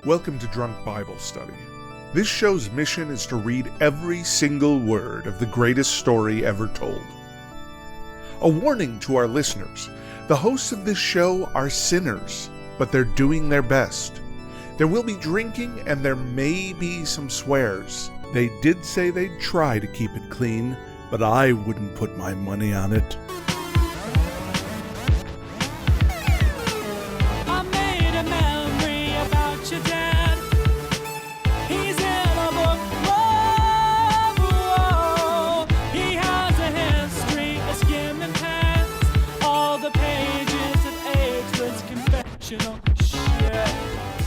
Welcome to Drunk Bible Study. This show's mission is to read every single word of the greatest story ever told. A warning to our listeners, the hosts of this show are sinners, but they're doing their best. There will be drinking and there may be some swears. They did say they'd try to keep it clean, but I wouldn't put my money on it.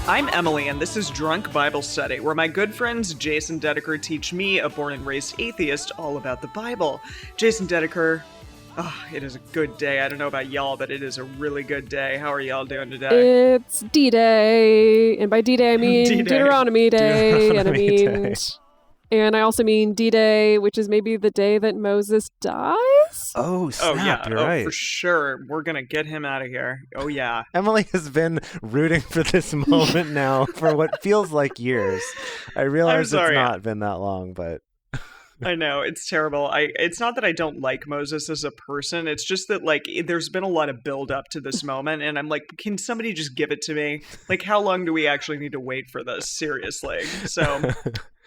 I'm Emily, and this is Drunk Bible Study, where my good friends Jase and Dedeker teach me, a born and raised atheist, all about the Bible. Jase and Dedeker, it is a good day. I don't know about y'all, but it is a really good day. How are y'all doing today? It's D-Day, and by D-Day I mean D-Day. Deuteronomy Day, and I also mean D-Day, which is maybe the day that Moses dies? Oh, snap, you're right. For sure. We're going to get him out of here. Oh, yeah. Emily has been rooting for this moment now for what feels like years. I realize it's not been that long, but... I know, it's terrible. It's not that I don't like Moses as a person. It's just that, there's been a lot of build up to this moment, and I'm like, can somebody just give it to me? Like, how long do we actually need to wait for this? Seriously. So...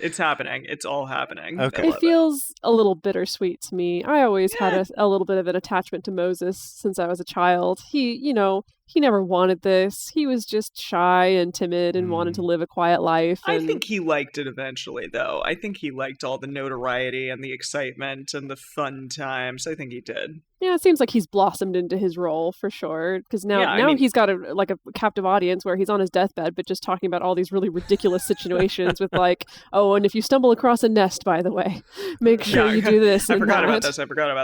It's happening. It's all happening. Okay. It feels a little bittersweet to me. I always had a little bit of an attachment to Moses since I was a child. He never wanted this. He was just shy and timid and wanted to live a quiet life. I think he liked it eventually, though. I think he liked all the notoriety and the excitement and the fun times. I think he did. Yeah, it seems like he's blossomed into his role for sure. Because now he's got a captive audience where he's on his deathbed, but just talking about all these really ridiculous situations with and if you stumble across a nest, by the way, make sure you do this. I forgot about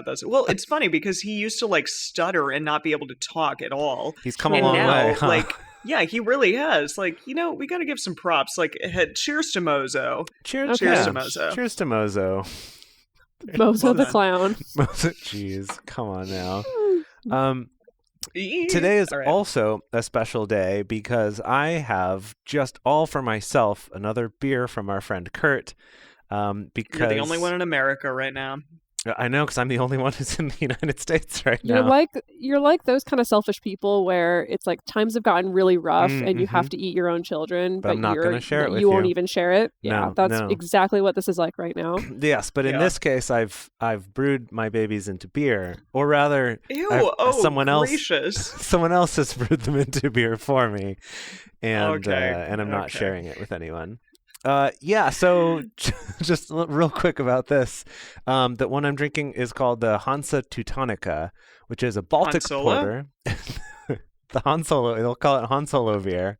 this. Well, it's funny because he used to stutter and not be able to talk at all. He's come a long way. Huh? Yeah, he really has. We got to give some props. Cheers to Mozo. Cheers to Mozo. Cheers to Mozo. Mozo the clown. Mozo, jeez, come on now. Today is also a special day because I have just all for myself another beer from our friend Kurt. Because you're the only one in America right now. I know, because I'm the only one who's in the United States right now. You're like those kind of selfish people where it's times have gotten really rough and you have to eat your own children, but I'm not going to share it with you. You won't even share it. Yeah, that's no. exactly what this is like right now. Yes, but in this case, I've brewed my babies into beer, or rather, someone else has brewed them into beer for me, and I'm not sharing it with anyone. So just real quick about this. The one I'm drinking is called the Hansa Teutonica, which is a Baltic porter. The Han Solo, they'll call it Han Solo beer.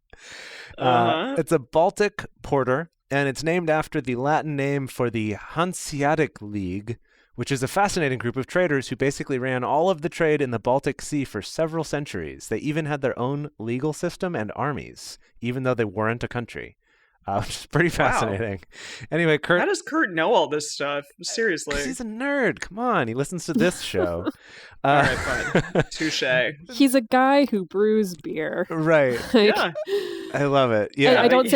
It's a Baltic porter, and it's named after the Latin name for the Hanseatic League, which is a fascinating group of traders who basically ran all of the trade in the Baltic Sea for several centuries. They even had their own legal system and armies, even though they weren't a country. Which is pretty fascinating. Wow. Anyway, Kurt... How does Kurt know all this stuff? Seriously. Because he's a nerd. Come on. He listens to this show. All right, fine. Touché. He's a guy who brews beer. Right. Yeah. I love it. Yeah. I don't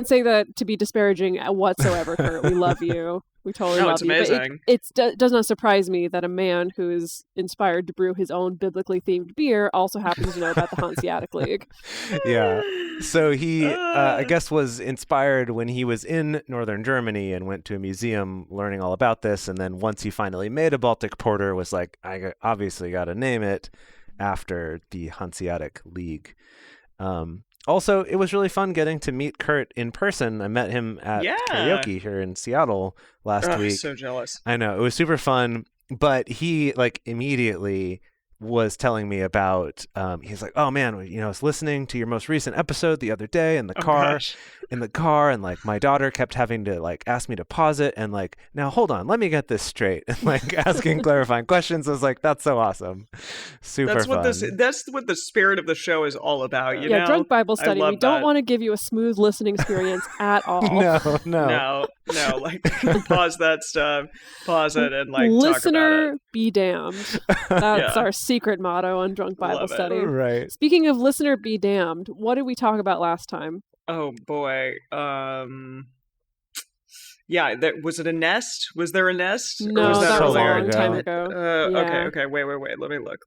say that to be disparaging whatsoever, Kurt. We love you. We totally love you. It's amazing. It does not surprise me that a man who is inspired to brew his own biblically themed beer also happens to know about the Hanseatic League. Yeah. So he, I guess, was inspired when he was in northern Germany and went to a museum learning all about this. And then once he finally made a Baltic porter, was like, I obviously got to name it after the Hanseatic League. Also, it was really fun getting to meet Kurt in person. I met him at karaoke here in Seattle last week. So jealous. I know. It was super fun. But he, immediately was telling me about, he's like, oh man, I was listening to your most recent episode the other day in the car, and my daughter kept having to ask me to pause it and now hold on, let me get this straight, and asking clarifying questions. I was like, that's so awesome. Super fun. That's what the spirit of the show is all about, you know? Drunk Bible Study. We don't want to give you a smooth listening experience at all. No. Pause that stuff, pause it, and Listener, talk about it. Be damned. That's our secret motto on Drunk Bible Study. Right. Speaking of listener be damned, what did we talk about last time? Oh boy. Yeah, was it a nest? Was there a nest? No, that was a long time ago. Okay. Wait. Let me look.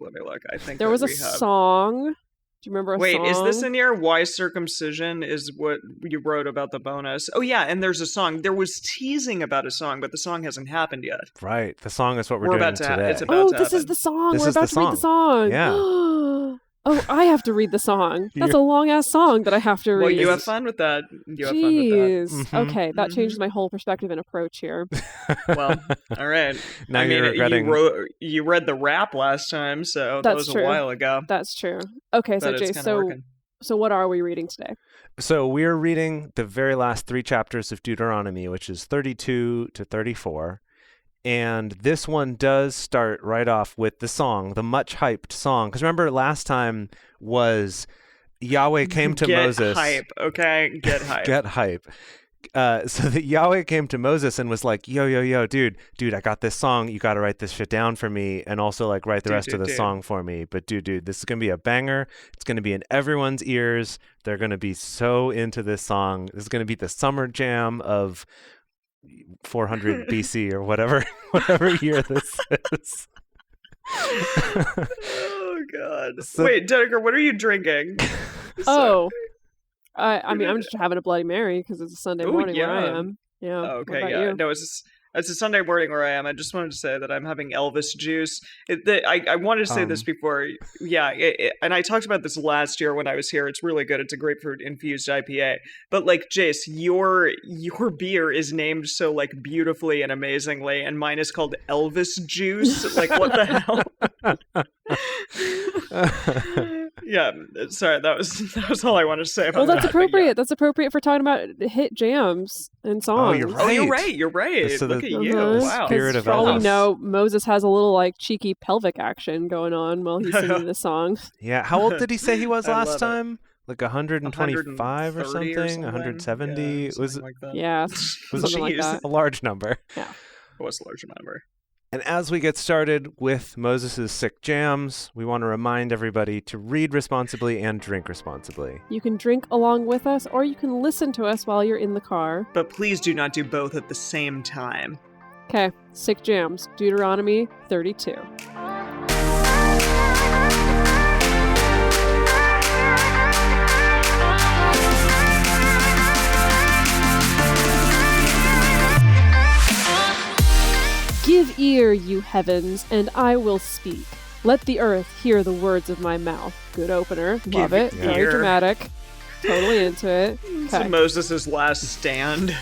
I think there was a song. Do you remember a song? Wait, is this in here? Why circumcision is what you wrote about the bonus. Oh yeah, and there's a song. There was teasing about a song, but the song hasn't happened yet. Right. The song is what we're doing about to today. It's about to this happen. Is the song. We're about to read the song. Yeah. Oh, I have to read the song. That's a long-ass song that I have to read. Well, you have fun with that. Jeez. Mm-hmm. Okay, that changes my whole perspective and approach here. Well, all right. Now you're regretting... You read the rap last time, so that was a while ago. That's true. Okay, so Jase, so what are we reading today? So we're reading the very last 3 chapters of Deuteronomy, which is 32 to 34. And this one does start right off with the song, the much hyped song. Because remember, last time was Yahweh came to Moses. Get hype, okay? Get hype. Get hype. So that Yahweh came to Moses and was like, yo, dude, I got this song. You got to write this shit down for me. And also like write the rest of the song for me. But dude, this is going to be a banger. It's going to be in everyone's ears. They're going to be so into this song. This is going to be the summer jam of 400 BC or whatever year this is. Oh God! Wait, Dedeker, what are you drinking? I mean, I'm just having a Bloody Mary because it's a Sunday morning where I am. Yeah. Oh, okay. Yeah. You? No, it's a Sunday morning where I am. I just wanted to say that I'm having Elvis juice. I wanted to say this before. Yeah, and I talked about this last year when I was here. It's really good. It's a grapefruit infused IPA. But like Jase, your beer is named so like beautifully and amazingly, and mine is called Elvis juice. Like what the hell? Yeah, sorry. That was all I wanted to say about that. Well, that's appropriate. Yeah. That's appropriate for talking about hit jams and songs. Oh, you're right. You're right. So Look at you. Wow. Spirit of for all we Elvis. know, Moses has a little like cheeky pelvic action going on while he's singing this song. Yeah. How old did he say he was last time? Like 125 or something? 170? Yeah, was like that. Yeah. Was like that. A large number. Yeah. It was a large number. And as we get started with Moses' sick jams, we want to remind everybody to read responsibly and drink responsibly. You can drink along with us, or you can listen to us while you're in the car. But please do not do both at the same time. Okay, sick jams, Deuteronomy 32. Give ear, you heavens, and I will speak. Let the earth hear the words of my mouth. Good opener. Love it. Ear. Very dramatic. Totally into it. It's Moses' last stand.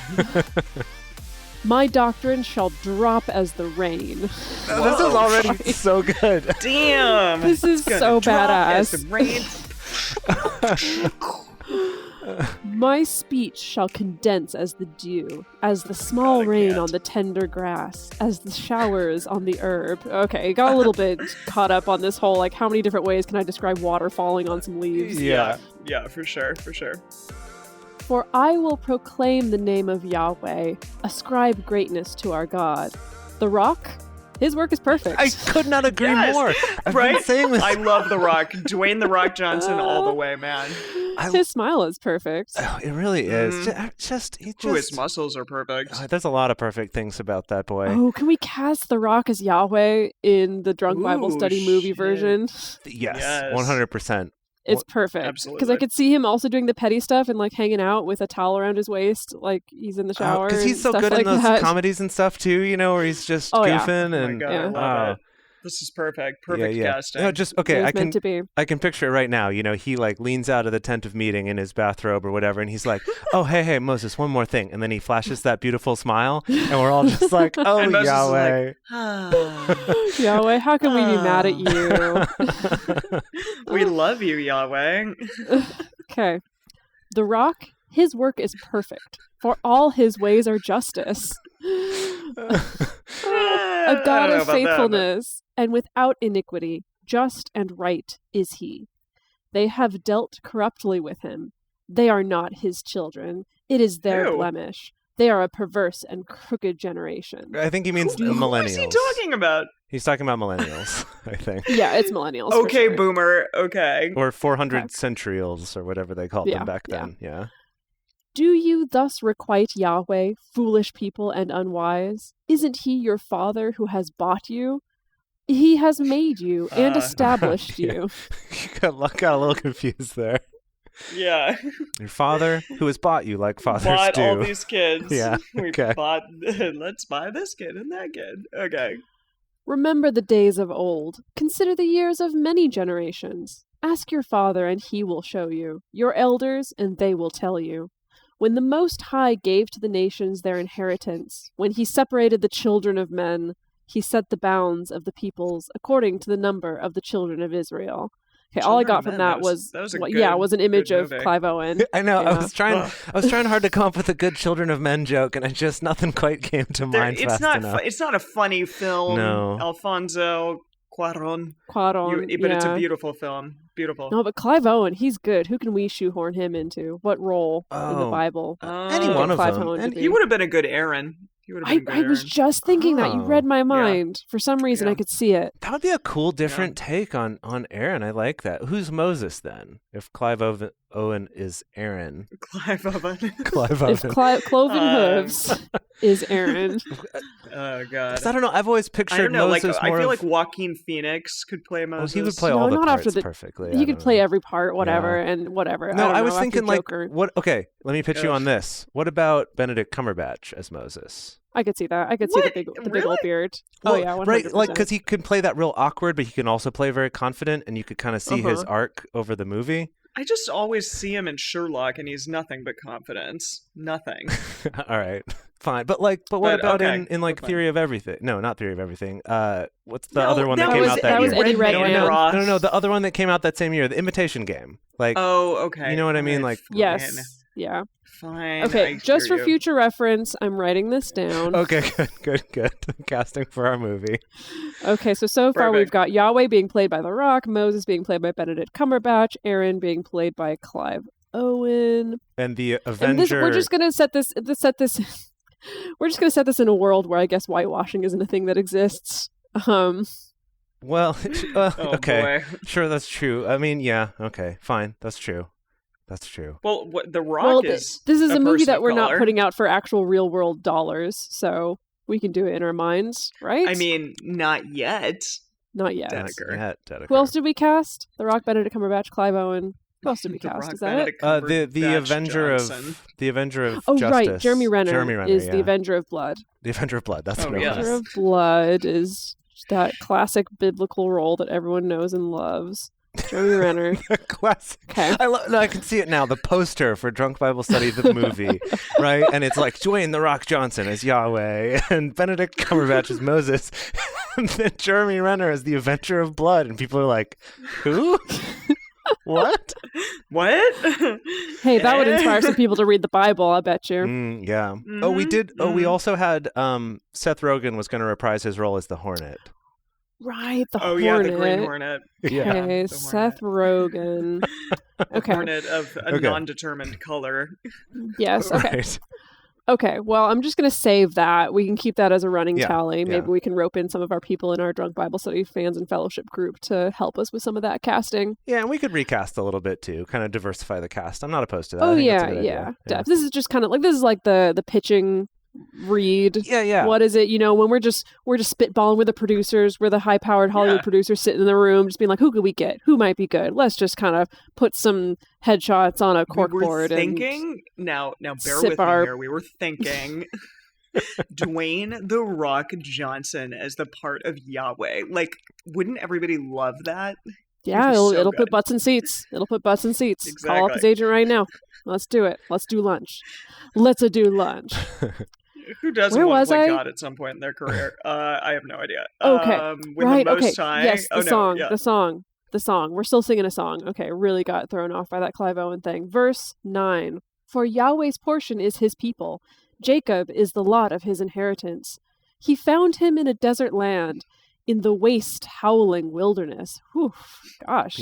My doctrine shall drop as the rain. This is already so good. Damn. This is so badass. As the rain. My speech shall condense as the dew, as the small rain on the tender grass, as the showers on the herb. Okay, got a little bit caught up on this whole, like, how many different ways can I describe water falling on some leaves? Yeah, for sure. For I will proclaim the name of Yahweh, ascribe greatness to our God. The Rock? His work is perfect. I could not agree more. I've been saying this. I love The Rock. Dwayne The Rock Johnson all the way, man. His smile is perfect. Oh, it really is. His muscles are perfect. There's a lot of perfect things about that boy. Oh, can we cast The Rock as Yahweh in the Drunk Bible Study movie version? Yes, 100%. It's perfect. Absolutely. Because I could see him also doing the petty stuff and like hanging out with a towel around his waist, like he's in the shower. Because he's so good in those comedies and stuff too, you know, where he's just goofing and. Oh my God, I love it. This is perfect. Perfect casting. No, I can picture it right now. You know, he like leans out of the tent of meeting in his bathrobe or whatever, and he's like, "Oh, hey, Moses, one more thing," and then he flashes that beautiful smile, and we're all just like, "Oh, Yahweh, like, Yahweh, how can we be mad at you? We love you, Yahweh." Okay, The Rock, his work is perfect, for all his ways are justice. A God of faithfulness, and without iniquity, just and right is he. They have dealt corruptly with him. They are not his children. It is their blemish. They are a perverse and crooked generation. I think he means millennials. Who is he talking about? He's talking about millennials, I think. Yeah, it's millennials. Okay, for sure. boomer. Okay. Or 400 centurials, or whatever they called them back then. Yeah. Do you thus requite Yahweh, foolish people and unwise? Isn't he your father who has bought you? He has made you and established you. You got a little confused there. Yeah. Your father who has bought you like fathers bought do. all these kids. Yeah. Okay. Let's buy this kid and that kid. Okay. Remember the days of old. Consider the years of many generations. Ask your father and he will show you. Your elders and they will tell you. When the Most High gave to the nations their inheritance, when he separated the children of men, he set the bounds of the peoples according to the number of the children of Israel. Okay, all I got from that was an image of Clive Owen. I know. Yeah. I was trying hard to come up with a good Children of Men joke, and nothing quite came to mind fast enough. It's not a funny film. No. Alfonso Cuarón. But it's a beautiful film. Beautiful. No, but Clive Owen, he's good. Who can we shoehorn him into? What role in the Bible? Any one of them. He would have been a good Aaron. I was just thinking that. You read my mind. For some reason, I could see it. That would be a cool, different take on Aaron. I like that. Who's Moses, then? If Clive Owen is Aaron. Clive Owen. If Cloven Hooves is Aaron. Oh, God. I don't know. I've always pictured Moses I feel like Joaquin Phoenix could play Moses. He would play all the parts perfectly. He could play every part, whatever, and whatever. No, I was thinking what? Okay, let me pitch you on this. What about Benedict Cumberbatch as Moses? I could see that. I could see the big old beard. Well, yeah, 100%. Right? Like, because he can play that real awkward, but he can also play very confident, and you could kind of see his arc over the movie. I just always see him in Sherlock, and he's nothing but confidence. Nothing. All right, fine. But what about in Theory of Everything? No, not Theory of Everything. What's the other one that came out that year? That was Eddie Redmayne. No, the other one that came out that same year, The Imitation Game. Like, oh, okay. You know what I mean? Like, yes, yeah. Fine. Okay, just for future reference, I'm writing this down. Okay, good. Casting for our movie. Okay, so far we've got Yahweh being played by The Rock, Moses being played by Benedict Cumberbatch, Aaron being played by Clive Owen, and the Avenger. We're just gonna set this. We're just gonna set this in a world where I guess whitewashing isn't a thing that exists. Well, okay, boy. Sure, that's true. I mean, yeah, okay, fine, that's true. That's true. Well, The Rock is. This is a movie that we're not putting out for actual real world dollars, so we can do it in our minds, right? I mean, not yet. Not yet. Dedeker. Who else did we cast? The Rock, Benedict Cumberbatch, Clive Owen. Who else did we cast? Is that it? The Avenger of Justice. Oh, right. Jeremy Renner is the Avenger of Blood. The Avenger of Blood. That's what it was. The Avenger of Blood is that classic biblical role that everyone knows and loves. Jeremy Renner. Classic. Okay. I can see it now. The poster for Drunk Bible Study, the movie, right? And it's like Dwayne "The Rock" Johnson as Yahweh, and Benedict Cumberbatch as Moses, and then Jeremy Renner as the Avenger of Blood, and people are like, "Who? What? What?" Hey, that would inspire some people to read the Bible. I bet you. Yeah. Mm-hmm. Oh, we did. Oh, we also had Seth Rogen was going to reprise his role as the Hornet. Right, the Hornet. Yeah, the Green Hornet. Okay, Seth Rogen. Okay. Hornet of a non-determined color. Yes, okay. Right. Okay, well, I'm just going to save that. We can keep that as a running tally. Maybe we can rope in some of our people in our Drunk Bible Study fans and fellowship group to help us with some of that casting. Yeah, and we could recast a little bit too, kind of diversify the cast. I'm not opposed to that. Oh, yeah. This is just kind of like, this is like the pitching read. Yeah. What is it? When we're just spitballing with the producers, we're the high-powered Hollywood producers sitting in the room, just being like, who could we get? Who might be good? Let's just kind of put some headshots on a corkboard. Now bear with me here. We were thinking Dwayne "The Rock" Johnson as the part of Yahweh. Like, wouldn't everybody love that? Yeah, it'll put butts in seats. Exactly. Call up his agent right now. Let's do it. Let's do lunch. Let's-a-do lunch. Who doesn't want to play God at some point in their career? I have no idea. Okay. High... Yes, the song. We're still singing a song. Okay, really got thrown off by that Clive Owen thing. Verse 9. For Yahweh's portion is his people. Jacob is the lot of his inheritance. He found him in a desert land, in the waste, howling wilderness. Whew, gosh.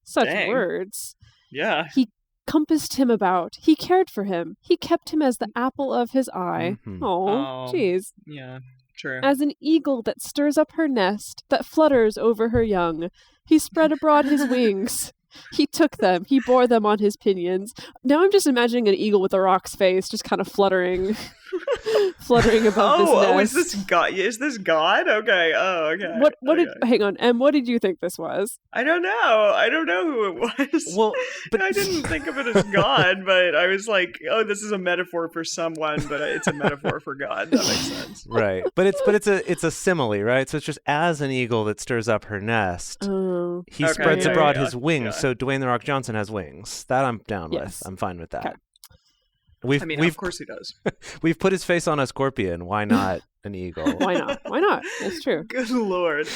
Such words. Yeah. He compassed him about. He cared for him. He kept him as the apple of his eye. Oh, jeez. Yeah, true. As an eagle that stirs up her nest, that flutters over her young. He spread abroad his wings. He took them. He bore them on his pinions. Now I'm just imagining an eagle with a rock's face, just kind of fluttering above this nest. Oh, is this God? Is this God? Okay. Oh, okay. Hang on. And what did you think this was? I don't know. I don't know who it was. Well, but I didn't think of it as God, but I was like, oh, this is a metaphor for someone, but it's a metaphor for God. That makes sense. Right. But it's a simile, right? So it's just as an eagle that stirs up her nest, he spreads abroad his wings. Yeah. So Dwayne The Rock Johnson has wings. That I'm down with. I'm fine with that. Okay. Of course he does. We've put his face on a scorpion. Why not an eagle? Why not? Why not? It's true. Good Lord.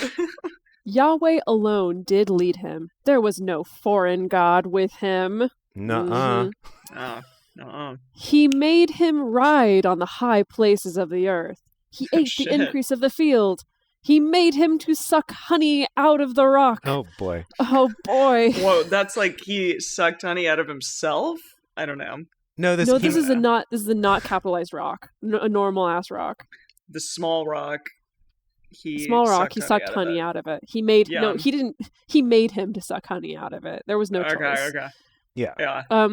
Yahweh alone did lead him. There was no foreign god with him. Nuh-uh. Nuh-uh. He made him ride on the high places of the earth. He ate the increase of the field. He made him to suck honey out of the rock. Oh, boy. Oh, boy. Whoa, that's like he sucked honey out of himself? I don't know. This is a not capitalized rock. A normal ass rock. The small rock. He sucked honey out of it. He made he didn't. He made him to suck honey out of it. There was no choice. Okay. Yeah.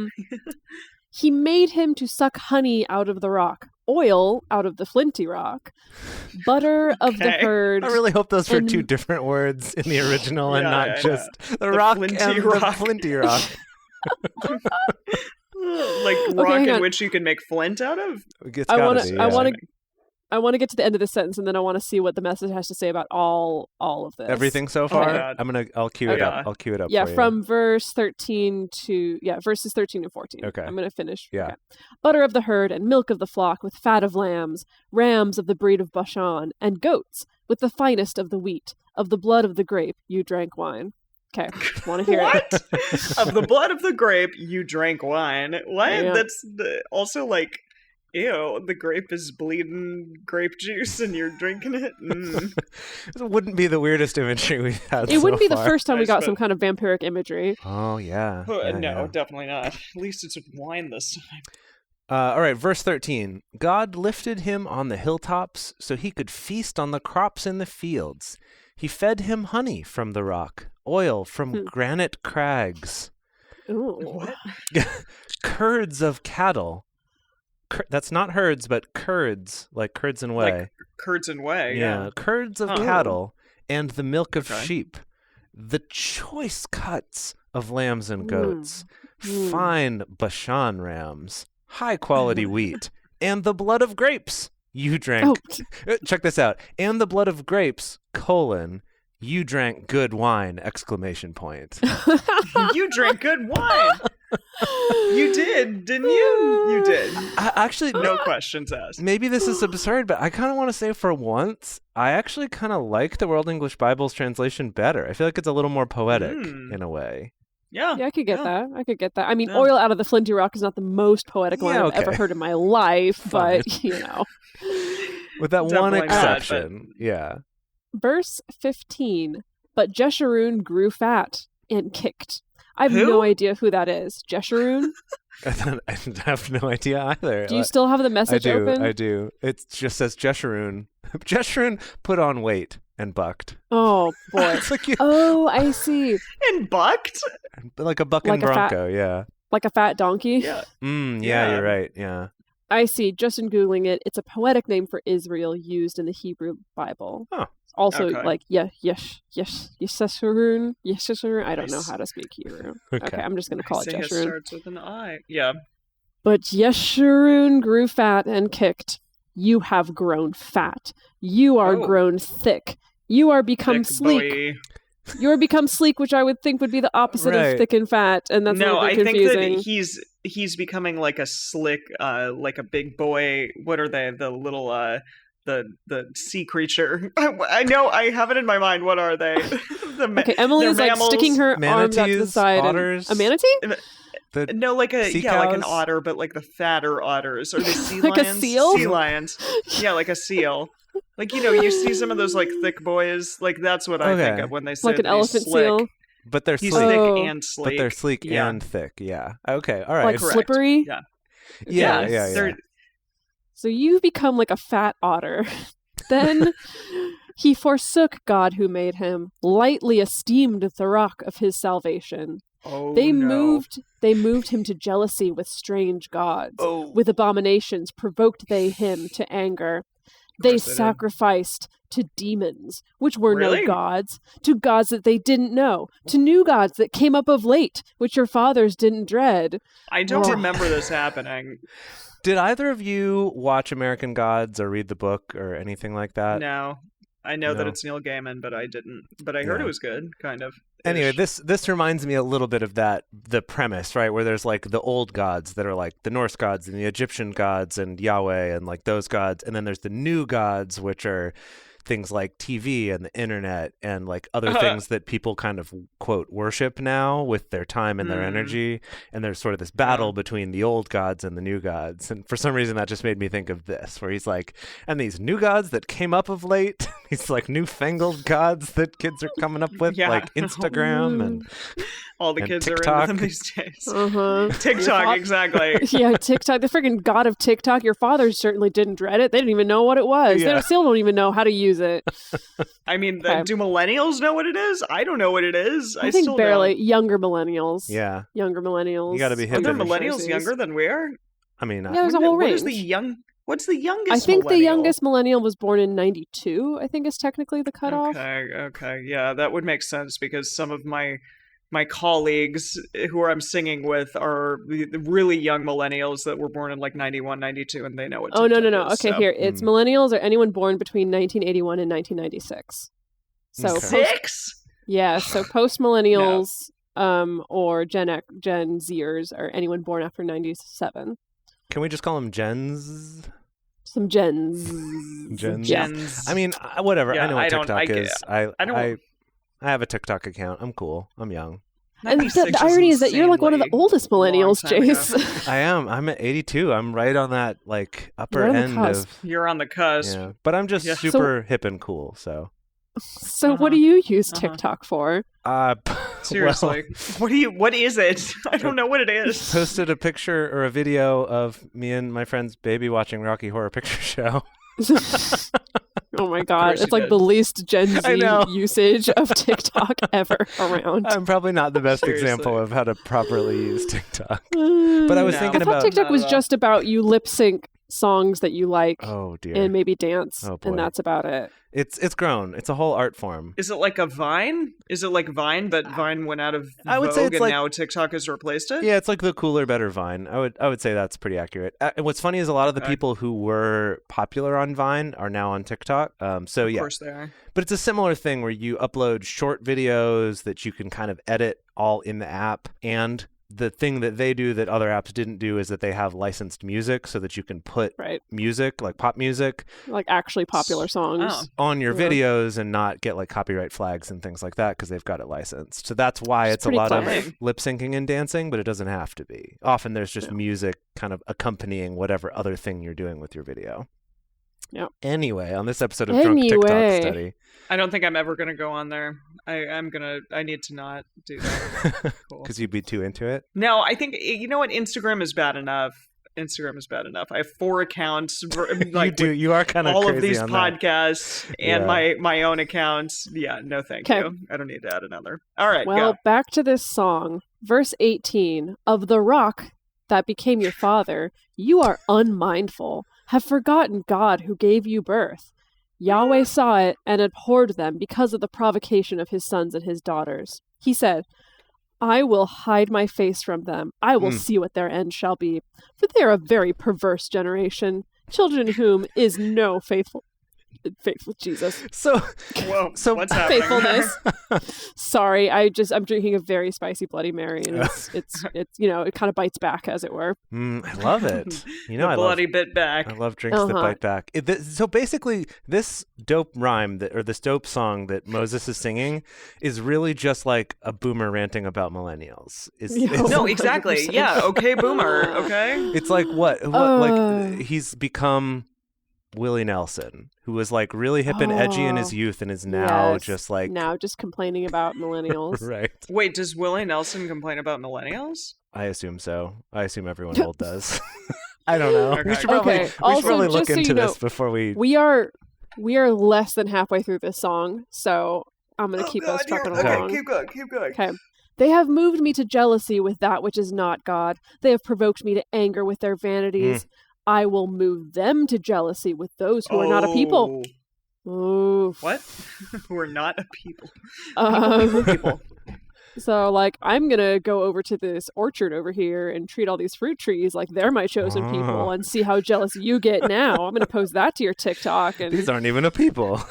He made him to suck honey out of the rock, oil out of the flinty rock, butter of the herd. I really hope those were two different words in the original and not just the rock and the flinty rock. Like rock in which you can make flint out of? I want to get to the end of this sentence, and then I want to see what the message has to say about all of this. Everything so far? I'll cue it up. I'll cue it up. Yeah, for from verse 13 to verses 13 and 14. Okay. I'm going to finish. Yeah. Okay. Butter of the herd and milk of the flock with fat of lambs, rams of the breed of Bashan, and goats with the finest of the wheat. Of the blood of the grape, you drank wine. Okay, want to hear it? Of the blood of the grape, you drank wine. What? Yeah. That's also like, ew, the grape is bleeding grape juice and you're drinking it? It wouldn't be the weirdest imagery we've had It wouldn't be the first time we got some kind of vampiric imagery. Oh, yeah. No, definitely not. At least it's wine this time. All right, verse 13. God lifted him on the hilltops so he could feast on the crops in the fields. He fed him honey from the rock, oil from granite crags. Ooh. What? Curds of cattle. That's not herds, but curds, like curds and whey. Like curds and whey, yeah. Curds of cattle and the milk of sheep. The choice cuts of lambs and goats. Fine Bashan rams. High quality wheat. And the blood of grapes. You drank, check this out, and the blood of grapes, you drank good wine, ! You drank good wine! You did, didn't you? You did. Actually, no questions asked. Maybe this is absurd, but I kind of want to say for once, I actually kind of like the World English Bible's translation better. I feel like it's a little more poetic in a way. Yeah, I could get that. I mean, oil out of the flinty rock is not the most poetic line I've ever heard in my life, but, you know. With that one exception, Verse 15, but Jeshurun grew fat and kicked. I have no idea who that is. Jeshurun? I have no idea either. Do you still have the message open? I do. It just says Jeshurun. Jeshurun put on weight and bucked. Oh, boy. I see. And bucked? Like a bucking bronco, Like a fat donkey? Yeah. You're right, yeah. I see. Just in Googling it, it's a poetic name for Israel used in the Hebrew Bible. Oh. Also, like, Yeshurun. I don't know how to speak Hebrew. Okay, I'm just going to call it Jeshurun. It starts with an I. Yeah. But Jeshurun grew fat and kicked. You have grown fat. You are grown thick. You are become sleek. Boy. You are become sleek, which I would think would be the opposite of thick and fat, and that's a little bit confusing. I think that he's becoming like a slick, like a big boy. What are they? The little the sea creature. I know. I have it in my mind. What are they? Emily's like sticking her arms out to the side. Otters? A manatee? No, like like an otter, but like the fatter otters. Are they sea like lions? A seal? Sea lions. Yeah, like a seal. Like, you know, you see some of those like thick boys. Like that's what I think of when they say like an elephant slick. seal. But they're He's sleek. thick and sleek. But they're sleek and thick. Yeah. Okay. All right. Like slippery. Yeah. So you've become like a fat otter. Then he forsook God who made him, lightly esteemed the rock of his salvation. They moved him to jealousy with strange gods. With abominations provoked they him to anger. They sacrificed to demons, which were no gods, to gods that they didn't know, to new gods that came up of late, which your fathers didn't dread. I don't remember this happening. Did either of you watch American Gods or read the book or anything like that? No. I know that it's Neil Gaiman, but I didn't. But I heard it was good, kind of. Anyway, this reminds me a little bit of the premise, right? Where there's like the old gods that are like the Norse gods and the Egyptian gods and Yahweh and like those gods. And then there's the new gods, which are things like TV and the internet and like other things that people kind of quote worship now with their time and their energy. And there's sort of this battle between the old gods and the new gods. And for some reason that just made me think of this, where he's like, and these new gods that came up of late, these like newfangled gods that kids are coming up with, like Instagram and all the kids TikTok. are into them these days. TikTok, exactly. Yeah, TikTok, the freaking god of TikTok. Your fathers certainly didn't dread it. They didn't even know what it was. They still don't even know how to use it. I mean, do millennials know what it is? I don't know what it is. I think barely. Younger millennials. Yeah. Younger millennials. You got to be hip. Are millennials younger than we are? I mean, there's a whole range. What's the youngest I think millennial? The youngest millennial was born in 92, I think is technically the cutoff. Okay. Yeah, that would make sense because some of my colleagues who I'm singing with are the really young millennials that were born in like 91, 92, and they know what TikTok no. is, okay, here. It's millennials or anyone born between 1981 and 1996. So so post-millennials or Gen Zers or anyone born after 97. Can we just call them Gens? Some gens. Gens. I mean, whatever. Yeah, I know what TikTok is. I have a TikTok account. I'm cool. I'm young. And the irony is that you're like one of the oldest millennials, Jase. I am. I'm at 82. I'm right on that like upper end of. You're on the cusp. Yeah, but I'm just super hip and cool. So what do you use TikTok for? Seriously, what is it? I don't know what it is. Posted a picture or a video of me and my friend's baby watching Rocky Horror Picture Show. Oh my god, it's like the least Gen Z usage of TikTok ever around. I'm probably not the best example of how to properly use TikTok. But I was thinking about TikTok was just about you lip sync songs that you like and maybe dance, and that's about it. It's grown. It's a whole art form. Is it like a Vine? Is it like Vine, but Vine went out of vogue and now TikTok has replaced it? Yeah, it's like the cooler, better Vine. I would say that's pretty accurate. And what's funny is a lot of the people who were popular on Vine are now on TikTok. Of course they are. But it's a similar thing where you upload short videos that you can kind of edit all in the app. And the thing that they do that other apps didn't do is that they have licensed music so that you can put music, like pop music, like actually popular songs on your videos and not get like copyright flags and things like that because they've got it licensed. So that's why it's a lot of lip syncing and dancing, but it doesn't have to be. Often there's just music kind of accompanying whatever other thing you're doing with your video. Yeah. Anyway, on this episode of Drunk TikTok Study. I don't think I'm ever going to go on there. I need to not do that. Because you'd be too into it? No, I think, you know what? Instagram is bad enough. I have 4 accounts. Like you are kind of all crazy of these on podcasts and my own accounts. Yeah, no thank you. I don't need to add another. All right, well, go. Back to this song. Verse 18. Of the rock that became your father, you are unmindful, have forgotten God who gave you birth. Yahweh saw it and abhorred them because of the provocation of his sons and his daughters. He said, I will hide my face from them. I will see what their end shall be. For they are a very perverse generation, children in whom is no faithful Jesus. So what's happening? Faithfulness. Sorry, I'm drinking a very spicy Bloody Mary, and it's it kind of bites back, as it were. I love it. I bloody bit back. I love drinks that bite back. So basically, this dope rhyme this dope song that Moses is singing is really just like a boomer ranting about millennials. No, exactly. Yeah. Okay, boomer. Okay. It's like what like he's become Willie Nelson, who was like really hip and edgy in his youth and is now just complaining about millennials. Right. Wait, does Willie Nelson complain about millennials? I assume so. I assume everyone old does. I don't know. Okay. We should probably look into this before we... We are less than halfway through this song, so I'm going to keep us trucking along. Keep going. Okay. They have moved me to jealousy with that which is not God. They have provoked me to anger with their vanities. I will move them to jealousy with those who are not a people. Oh. What? Who are not a people? People. So, like, I'm going to go over to this orchard over here and treat all these fruit trees like they're my chosen people and see how jealous you get now. I'm going to post that to your TikTok. And... These aren't even a people.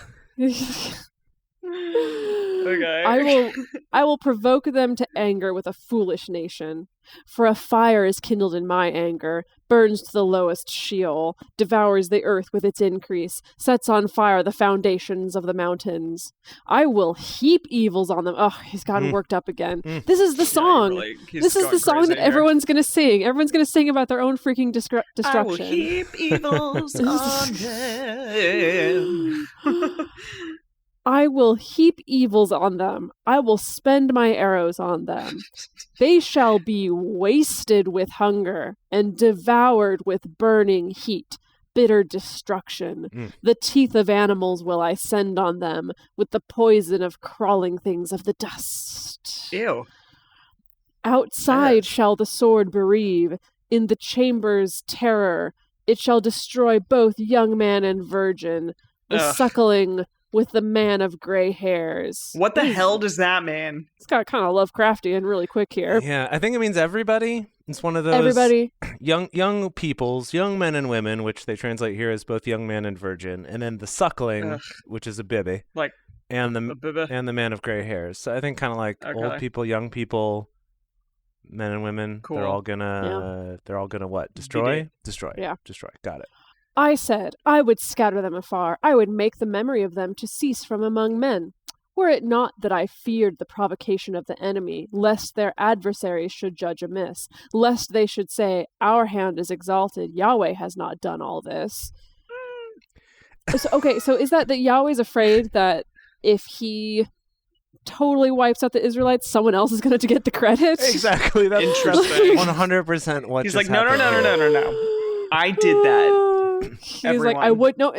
Okay. I will provoke them to anger with a foolish nation. For a fire is kindled in my anger, burns to the lowest Sheol, devours the earth with its increase, sets on fire the foundations of the mountains. I will heap evils on them. Oh, he's gotten worked up again. This is the song. Yeah, this is the song that everyone's going to sing. Everyone's going to sing about their own freaking destruction. I will heap evils on them. I will heap evils on them. I will spend my arrows on them. They shall be wasted with hunger and devoured with burning heat, bitter destruction. The teeth of animals will I send on them, with the poison of crawling things of the dust. Ew. Outside shall the sword bereave, in the chambers terror. It shall destroy both young man and virgin, the suckling with the man of gray hairs. What the hell does that mean? It's got kind of Lovecraftian really quick here. Yeah, I think it means everybody. It's one of those everybody. young peoples, young men and women, which they translate here as both young man and virgin, and then the suckling, which is a bibby, like and the man of gray hairs. So I think kind of like old people, young people, men and women. Cool. They're all gonna what? Destroy? BD. Destroy. Yeah. Destroy. Got it. I said, I would scatter them afar. I would make the memory of them to cease from among men. Were it not that I feared the provocation of the enemy, lest their adversaries should judge amiss, lest they should say, our hand is exalted, Yahweh has not done all this. So is that Yahweh's afraid that if he totally wipes out the Israelites, someone else is going to get the credit? Exactly. That's interesting. 100% what he's just like, no. I did that. He's like, I would. No,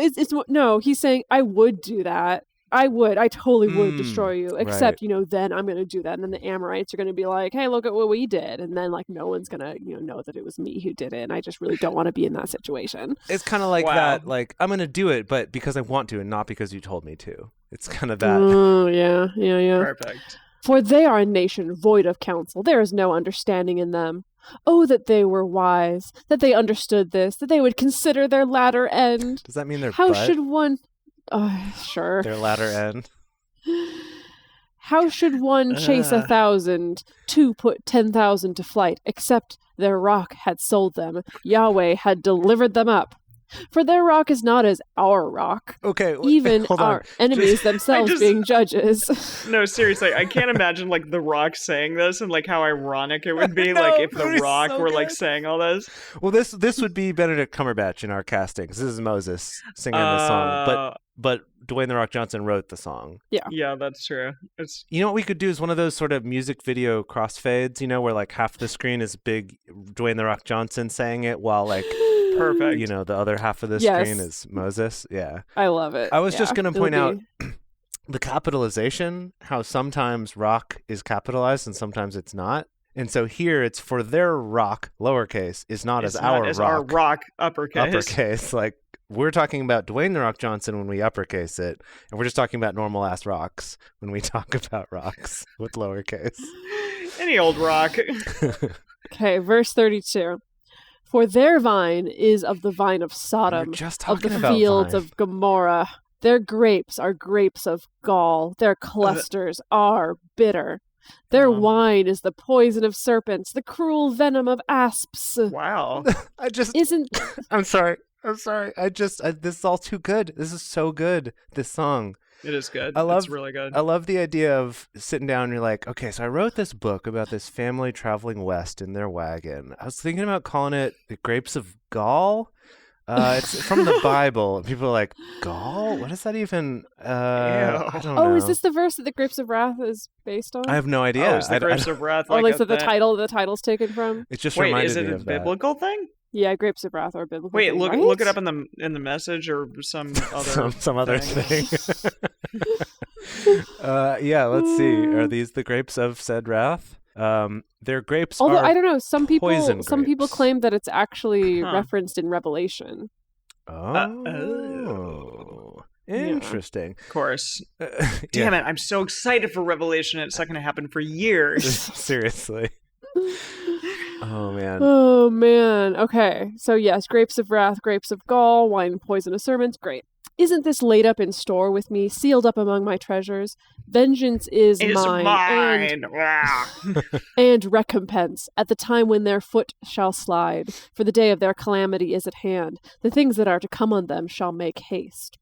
he's saying, I would do that. I totally would destroy you, except, then I'm going to do that. And then the Amorites are going to be like, hey, look at what we did. And then, like, no one's going to, know that it was me who did it. And I just really don't want to be in that situation. It's kind of like that, like, I'm going to do it, but because I want to and not because you told me to. It's kind of that. Oh, yeah. Perfect. For they are a nation void of counsel. There is no understanding in them. Oh, that they were wise, that they understood this, that they would consider their latter end. Does that mean their How butt? should one... sure. Their latter end. How should one chase 1,000, two put 10,000 to flight, except their rock had sold them, Yahweh had delivered them up. For their rock is not as our rock. Okay. Even our enemies themselves being judges. No, seriously, I can't imagine like The Rock saying this and like how ironic it would be like if The Rock were like saying all this. Well, this would be Benedict Cumberbatch in our castings. This is Moses singing the song, but Dwayne The Rock Johnson wrote the song. Yeah, that's true. You know what we could do is one of those sort of music video crossfades, where like half the screen is big Dwayne The Rock Johnson saying it while like perfect. The other half of the screen is Moses. Yeah. I love it. I was just going to point out the capitalization, how sometimes rock is capitalized and sometimes it's not. And so here it's for their rock, lowercase, is not as our rock. Our rock, uppercase. Uppercase. Like, we're talking about Dwayne The Rock Johnson when we uppercase it, and we're just talking about normal ass rocks when we talk about rocks with lowercase. Any old rock. Okay, verse 32. For their vine is of the vine of Sodom, of the fields of Gomorrah. Their grapes are grapes of gall. Their clusters are bitter. Their wine is the poison of serpents, the cruel venom of asps. Wow. I'm sorry. This is all too good. This is so good, this song. It is good. It's really good. I love the idea of sitting down and you're like, okay, so I wrote this book about this family traveling west in their wagon. I was thinking about calling it The Grapes of Gall. It's from the Bible. People are like, Gall? What is that even? I don't know. Oh, is this the verse that The Grapes of Wrath is based on? I have no idea. Oh, is The Grapes of Wrath or like the title's taken from? It just reminded me of that. Wait, is it a biblical thing? Yeah, Grapes of Wrath are biblical. Wait, thing, look it up in the message or some other some other thing. Yeah, let's see. Are these the grapes of said wrath? Their grapes Although are I don't know, some people grapes. claim that it's actually referenced in Revelation. Oh. Interesting. Of course. Damn it, I'm so excited for Revelation. It's not going to happen for years. Seriously. Oh, man. Oh, man. Okay. So, yes, grapes of wrath, grapes of gall, wine and poison of serpents. Great. Isn't this laid up in store with me, sealed up among my treasures? Vengeance is mine. And recompense at the time when their foot shall slide. For the day of their calamity is at hand. The things that are to come on them shall make haste.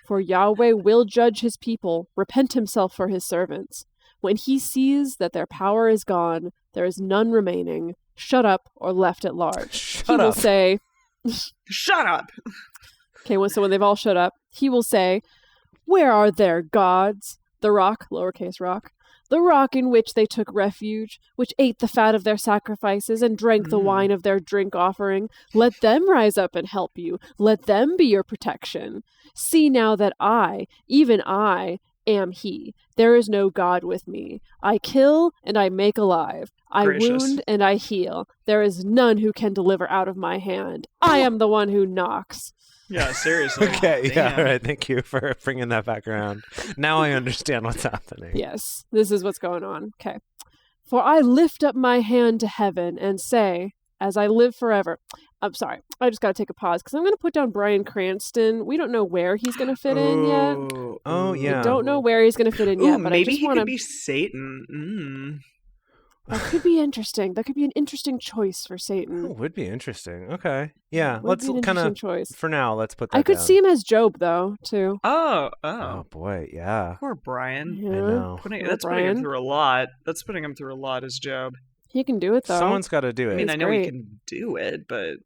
For Yahweh will judge his people, repent himself for his servants. When he sees that their power is gone, there is none remaining, shut up or left at large. He will say... Shut up! Okay, so when they've all shut up, he will say, where are their gods? The rock, lowercase rock, the rock in which they took refuge, which ate the fat of their sacrifices and drank the wine of their drink offering. Let them rise up and help you. Let them be your protection. See now that I, even I, am he. There is no God with me. I kill and I make alive. I wound and I heal. There is none who can deliver out of my hand. I am the one who knocks. Yeah, seriously. Okay, yeah, all right. Thank you for bringing that back around. Now I understand what's happening. Yes, this is what's going on. Okay. For I lift up my hand to heaven and say, as I live forever. I'm sorry. I just got to take a pause because I'm going to put down Bryan Cranston. We don't know where he's going to fit in yet. Oh, yeah. We don't know where he's going to fit in yet. But maybe I just he could be Satan. That could be interesting. That could be an interesting choice for Satan. It would be interesting. Okay. Yeah, let's kind of for now, let's put that I could down. see him as Job, though, too. Oh, boy, yeah. Poor Bryan. Yeah. I know. That's putting him through a lot. That's putting him through a lot as Job. He can do it, though. Someone's got to do it. I mean, I know he can do it, but...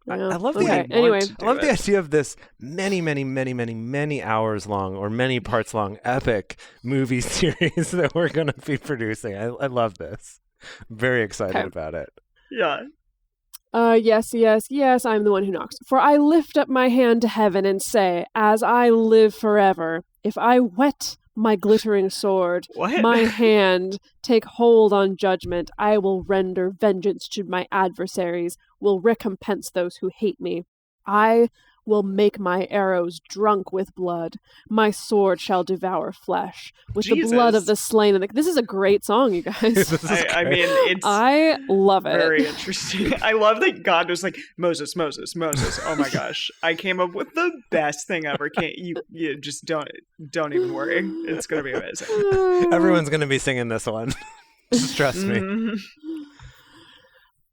Yeah. I love the idea of this many hours long or many parts long epic movie series that we're going to be producing. I love this. I'm very excited about it. Yeah. Yes, I'm the one who knocks. For I lift up my hand to heaven and say, as I live forever, if I whet my glittering sword, my hand take hold on judgment, I will render vengeance to my adversaries, will recompense those who hate me. I will make my arrows drunk with blood. My sword shall devour flesh with the blood of the slain. This is a great song, you guys. I love it. Very interesting. I love that God was like, Moses. Oh my gosh. I came up with the best thing ever. Can't you just don't even worry. It's going to be amazing. Everyone's going to be singing this one. Just trust me.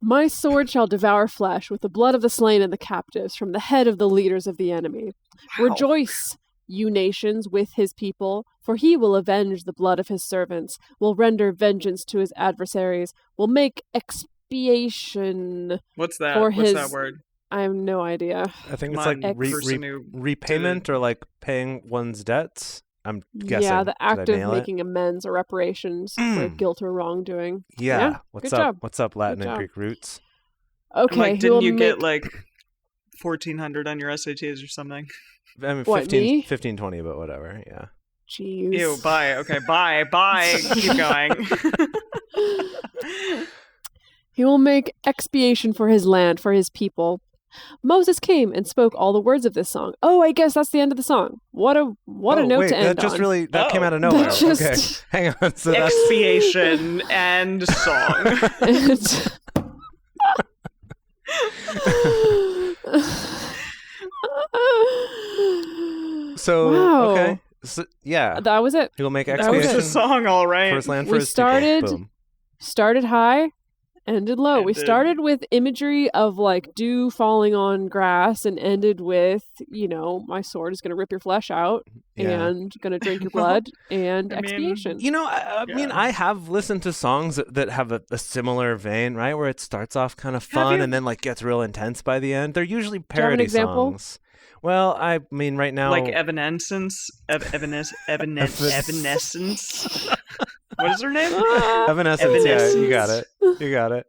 My sword shall devour flesh with the blood of the slain and the captives from the head of the leaders of the enemy. Wow. Rejoice, you nations, with his people, for he will avenge the blood of his servants, will render vengeance to his adversaries, will make expiation. What's that? What's that word? I have no idea. I think it's like repayment or like paying one's debts. I'm guessing. Yeah, the act of making amends or reparations for guilt or wrongdoing. Yeah. What's Good up? job. What's up, Latin and Greek roots? Okay. Didn't you get like 1,400 on your SATs or something? I mean, 15, 20, but whatever. Yeah. Jeez. Ew, bye. Okay, bye. Keep going. He will make expiation for his land, for his people. Moses came and spoke all the words of this song. Oh, I guess that's the end of the song. What a note to end on. That came out of nowhere. Okay, hang on. So expiation and song. Wow. Okay. So, yeah. That was it. He will make expiation. That was the song, all right. For his land, for his people. Started high. Ended low. We started with imagery of like dew falling on grass and ended with, my sword is going to rip your flesh out and going to drink your blood and expiation. I mean, I have listened to songs that have a similar vein, right? Where it starts off kind of fun and then like gets real intense by the end. They're usually parody songs. Well, I mean, right now... Like Evanescence? Evanescence? What is her name? Evanescence, yeah, you got it.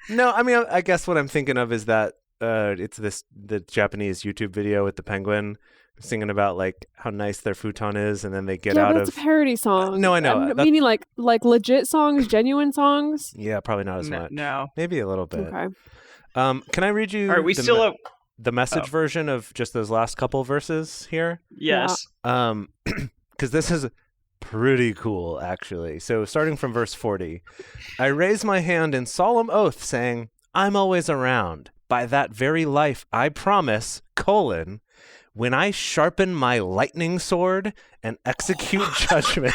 No, I mean, I guess what I'm thinking of is that it's the Japanese YouTube video with the penguin singing about like how nice their futon is, and then they get out of. It's a parody song. No, I know. Meaning like legit songs, genuine songs. Yeah, probably not as much. No, maybe a little bit. Okay. Can I read you? All right, we still have the message version of just those last couple verses here? Yes. Because this is pretty cool, actually. So starting from verse 40, I raise my hand in solemn oath, saying, I'm always around. By that very life I promise, when I sharpen my lightning sword and execute judgment,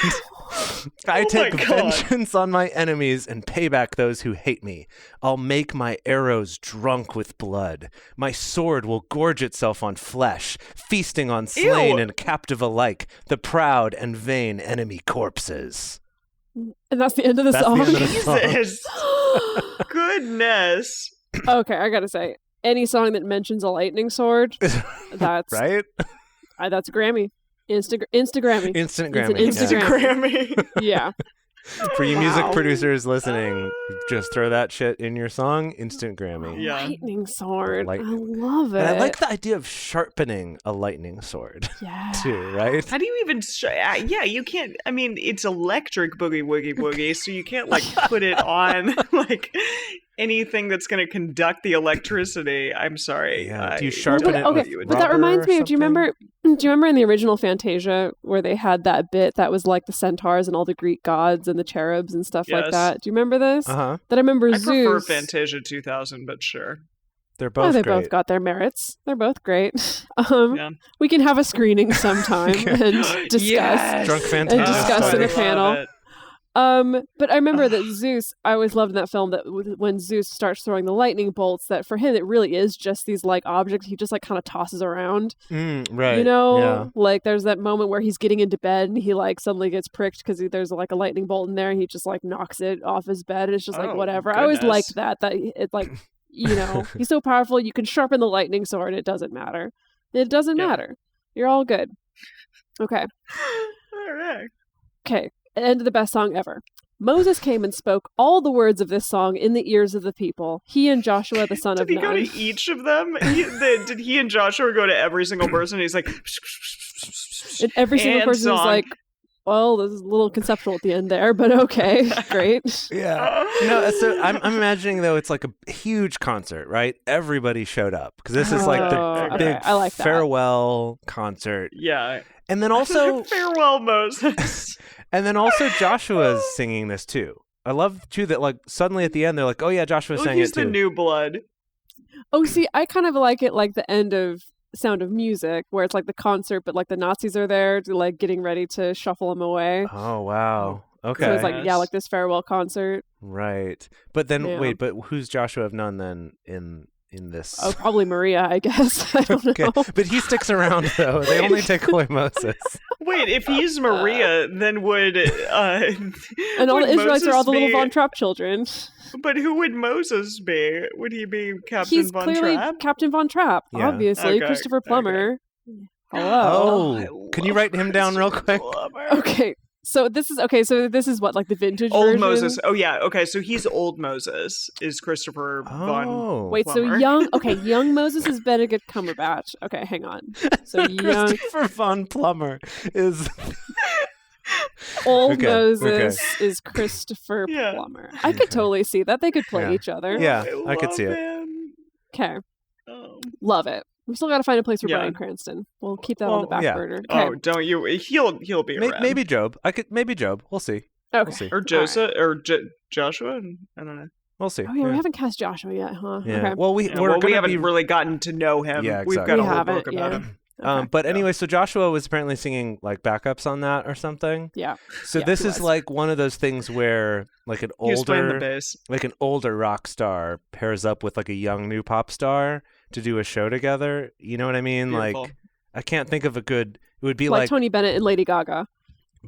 I take vengeance on my enemies and pay back those who hate me. I'll make my arrows drunk with blood. My sword will gorge itself on flesh, feasting on slain and captive alike, the proud and vain enemy corpses. And that's the end of the song? Jesus. Goodness. Okay, I gotta say, any song that mentions a lightning sword, that's right. That's a Grammy. Instagrammy. Instant Grammy. Instant Grammy. Yeah. For you music producers listening, just throw that shit in your song. Instant Grammy. Yeah. Lightning sword. I love it. And I like the idea of sharpening a lightning sword. Yeah. Too, right? How do you even? Yeah, you can't. I mean, it's electric boogie woogie woogie, so you can't like put it on like anything that's going to conduct the electricity. I'm sorry. Yeah. Do you sharpen it? Okay, but that reminds me of. Do you remember in the original Fantasia where they had that bit that was like the centaurs and all the Greek gods and the cherubs and stuff like that? Do you remember this? Uh-huh. That I remember Zeus. I prefer Fantasia 2000, but sure. They're both they great. both got their merits. They're both great. We can have a screening sometime and discuss. Drunk Fantasia. And discuss in a panel. But I remember that Zeus, I always loved in that film that when Zeus starts throwing the lightning bolts, that for him it really is just these like objects he just like kind of tosses around. Right. You know, like there's that moment where he's getting into bed and he like suddenly gets pricked because there's like a lightning bolt in there and he just like knocks it off his bed and it's just like whatever. Goodness. I always liked that it like, you know, he's so powerful you can sharpen the lightning sword. It doesn't matter. It doesn't matter. You're all good. Okay. All right. Okay. End of the best song ever. Moses came and spoke all the words of this song in the ears of the people. He and Joshua, the son of Nun. Did he go to each of them? Did he and Joshua go to every single person? He's like... And every single person is like, well, this is a little conceptual at the end there, but okay, great. Yeah. No, so I'm imagining, though, it's like a huge concert, right? Everybody showed up. Because this is like the big I like farewell concert. Yeah. And then also... Farewell, Moses. And then also Joshua's singing this too. I love too that like suddenly at the end they're like, oh yeah, Joshua sang it too. He's the new blood. Oh, see, I kind of like it like the end of Sound of Music, where it's like the concert, but like the Nazis are there, like getting ready to shuffle them away. Oh wow. Okay. So it's like like this farewell concert. Right. But then wait, but who's Joshua of Nun then in this? Oh, probably Maria, I guess. I don't know. But he sticks around though. They only take away Moses. Wait, if he's Maria, then would and all the Israelites are all the little Von Trapp children. But who would Moses be? Would he be Captain He's Von clearly Trapp? Captain Von Trapp, obviously. Okay. Christopher Plummer. Okay. Hello. Oh, can you write him down real quick? Okay. So this is what, like the vintage old version? Moses. Oh yeah, okay, so he's old Moses is Christopher Von Wait, Plummer. so young Moses is Benedict Cumberbatch. Okay, hang on. So young Christopher Von Plummer is old Moses is Christopher Plummer. I could totally see that. They could play each other. Yeah, I could see it. Okay. Love it. We still got to find a place for Bryan Cranston. We'll keep that on the back burner. Okay. Oh, don't you? He'll be around. Maybe Job. Maybe Job. We'll see. Okay. We'll see. Or Joseph or Joshua. I don't know. We'll see. Oh yeah, we haven't cast Joshua yet, huh? Yeah. Okay. Well, we haven't really gotten to know him. Yeah, exactly. We've got a whole book about him. Okay. But anyway, so Joshua was apparently singing like backups on that or something. Yeah. So this is like one of those things where like an older rock star pairs up with like a young new pop star to do a show together. You know what I mean? Beautiful. Like I can't think of a good. It would be like Tony Bennett and Lady Gaga.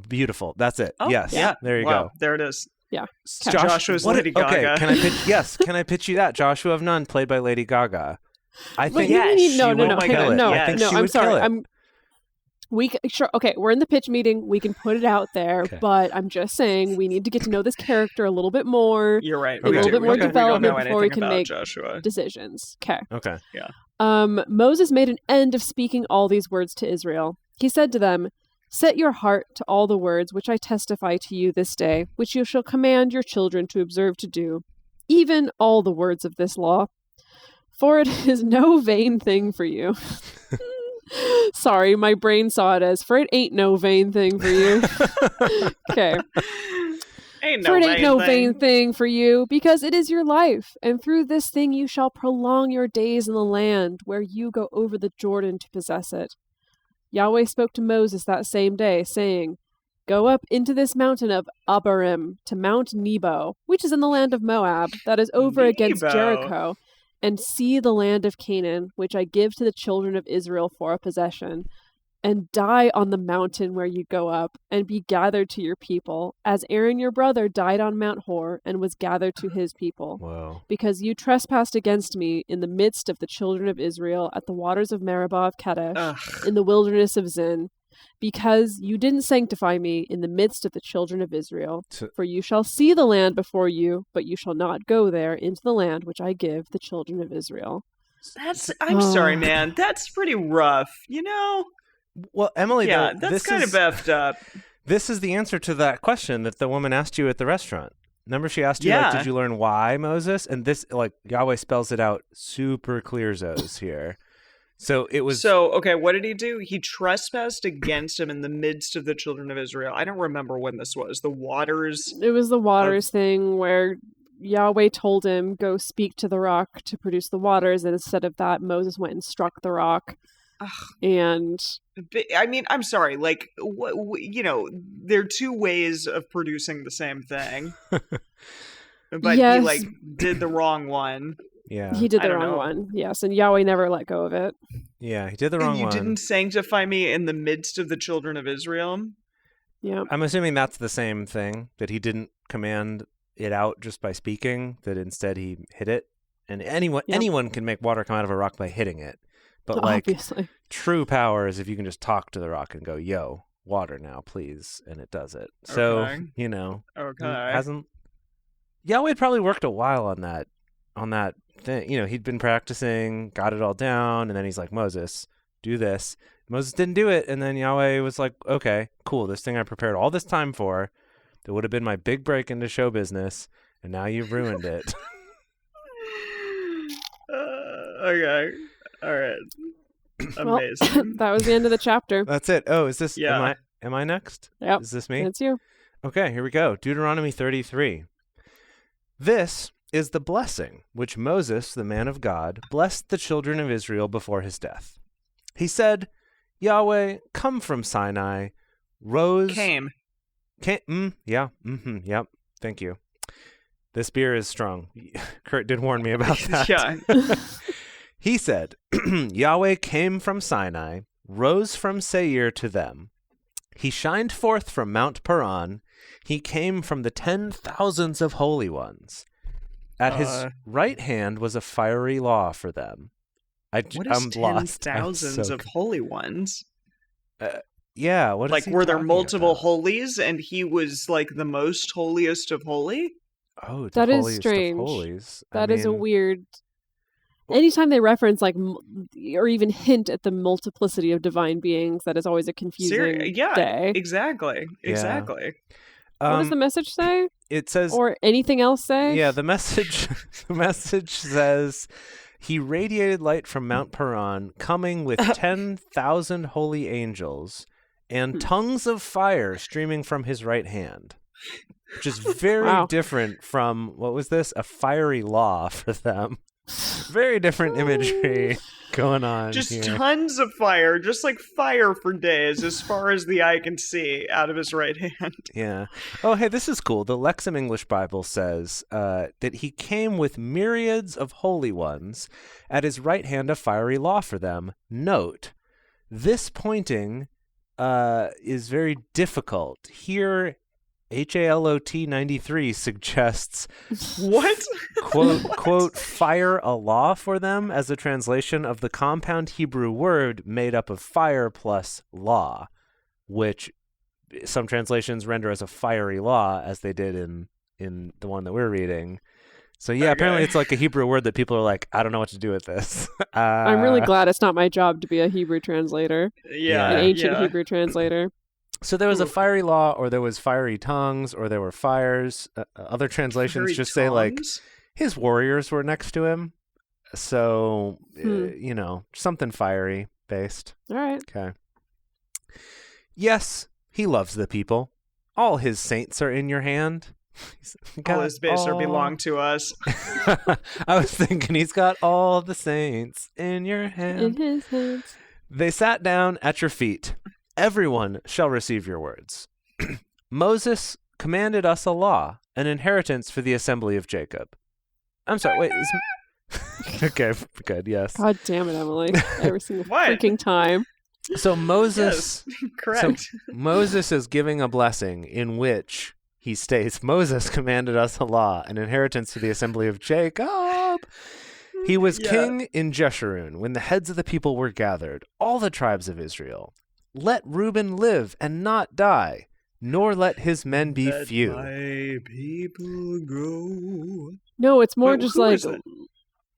Beautiful. That's it. Oh, yes. Yeah. There you go. There it is. Yeah. Joshua's Lady Gaga. Okay. Can I pitch? Yes. Can I pitch you that Joshua of Nun played by Lady Gaga? I think no. I'm sorry. Okay, we're in the pitch meeting. We can put it out there, but I'm just saying we need to get to know this character a little bit more. You're right. A little bit more development before we can make Joshua decisions. Okay. Okay. Yeah. Moses made an end of speaking all these words to Israel. He said to them, "Set your heart to all the words which I testify to you this day, which you shall command your children to observe to do, even all the words of this law. For it is no vain thing for you." Sorry, my brain saw it as, "For it ain't no vain thing for you." Okay. For it ain't no vain thing for you, because it is your life, and through this thing you shall prolong your days in the land where you go over the Jordan to possess it. Yahweh spoke to Moses that same day, saying, "Go up into this mountain of Abarim to Mount Nebo, which is in the land of Moab, that is over against Jericho, and see the land of Canaan, which I give to the children of Israel for a possession. And die on the mountain where you go up, and be gathered to your people, as Aaron your brother died on Mount Hor, and was gathered to his people. Whoa. Because you trespassed against me in the midst of the children of Israel at the waters of Meribah of Kadesh, in the wilderness of Zin. Because you didn't sanctify me in the midst of the children of Israel. For you shall see the land before you, but you shall not go there into the land which I give the children of Israel." I'm sorry, man. That's pretty rough, you know? Well, Emily, yeah, that's kind of effed up. This is the answer to that question that the woman asked you at the restaurant. Remember, she asked you, like, did you learn why, Moses? And this, like, Yahweh spells it out super clear zos here. So it was. So, okay, what did he do? He trespassed against him in the midst of the children of Israel. I don't remember when this was. The waters. It was the waters thing where Yahweh told him, "Go speak to the rock to produce the waters." And instead of that, Moses went and struck the rock. And I mean, I'm sorry, like, you know, there are two ways of producing the same thing. But he, like, did the wrong one. Yeah. He did the wrong one. Yes, and Yahweh never let go of it. Yeah, he did the wrong one. You didn't sanctify me in the midst of the children of Israel? Yeah. I'm assuming that's the same thing, that he didn't command it out just by speaking, that instead he hit it. And anyone can make water come out of a rock by hitting it. But, like, obviously, true power is if you can just talk to the rock and go, "Yo, water now, please," and it does it. So, you know, Yahweh probably worked a while on that thing. You know, he'd been practicing, got it all down, and then he's like, "Moses, do this." Moses didn't do it, and then Yahweh was like, "Okay, cool, this thing I prepared all this time for, that would have been my big break into show business, and now you've ruined it." Okay. All right. Amazing. Well, that was the end of the chapter. That's it. Oh, is this? Yeah. Am I next? Yep. Is this me? It's you. Okay, here we go. Deuteronomy 33. This is the blessing which Moses, the man of God, blessed the children of Israel before his death. He said, "Yahweh, come from Sinai, rose." Came. Yeah. Yep. Thank you. This beer is strong. Kurt did warn me about that. Yeah. He said, "Yahweh came from Sinai, rose from Seir to them. He shined forth from Mount Paran. He came from the 10,000s of holy ones. At his right hand was a fiery law for them." What is 10,000s of holy ones? Yeah, what is like, he were there multiple about? holies and he was, like, the most holiest of holy? Oh, that is holiest strange. Of holies. That is a weird. Anytime they reference, like, or even hint at the multiplicity of divine beings, that is always a confusing day. Exactly. What does the message say? It says, or anything else say? Yeah, the message says, "He radiated light from Mount Paran, coming with 10,000 holy angels, and tongues of fire streaming from his right hand." Which is very different from, what was this? A fiery law for them. Very different imagery going on just here. Tons of fire, just like fire for days, as far as the eye can see, out of his right hand. Yeah. Oh, hey, this is cool. The Lexham English Bible says that he came with myriads of holy ones, at his right hand a fiery law for them. Note, this pointing is very difficult. Here, HALOT 93 suggests what? quote, "fire a law for them" as a translation of the compound Hebrew word made up of fire plus law, which some translations render as a fiery law, as they did in the one that we're reading. So yeah, apparently it's like a Hebrew word that people are like, I don't know what to do with this. I'm really glad it's not my job to be a Hebrew translator. An ancient Hebrew translator. So there was a fiery law, or there was fiery tongues, or there were fires. Other translations fiery just tongues? say like his warriors were next to him. So, something fiery based. All right. Okay. Yes, he loves the people. All his saints are in your hand. All his bits belong to us. I was thinking he's got all the saints in your hand. In his hands. They sat down at your feet. Everyone shall receive your words. Moses commanded us a law, an inheritance for the assembly of Jacob. I'm sorry, wait. Okay, good, yes. God damn it, Emily. Every single freaking time. So Moses, correct. So Moses is giving a blessing in which he states, Moses commanded us a law, an inheritance to the assembly of Jacob. He was king in Jeshurun when the heads of the people were gathered, all the tribes of Israel. Let Reuben live and not die, nor let his men be few. My people go. No, it's more just like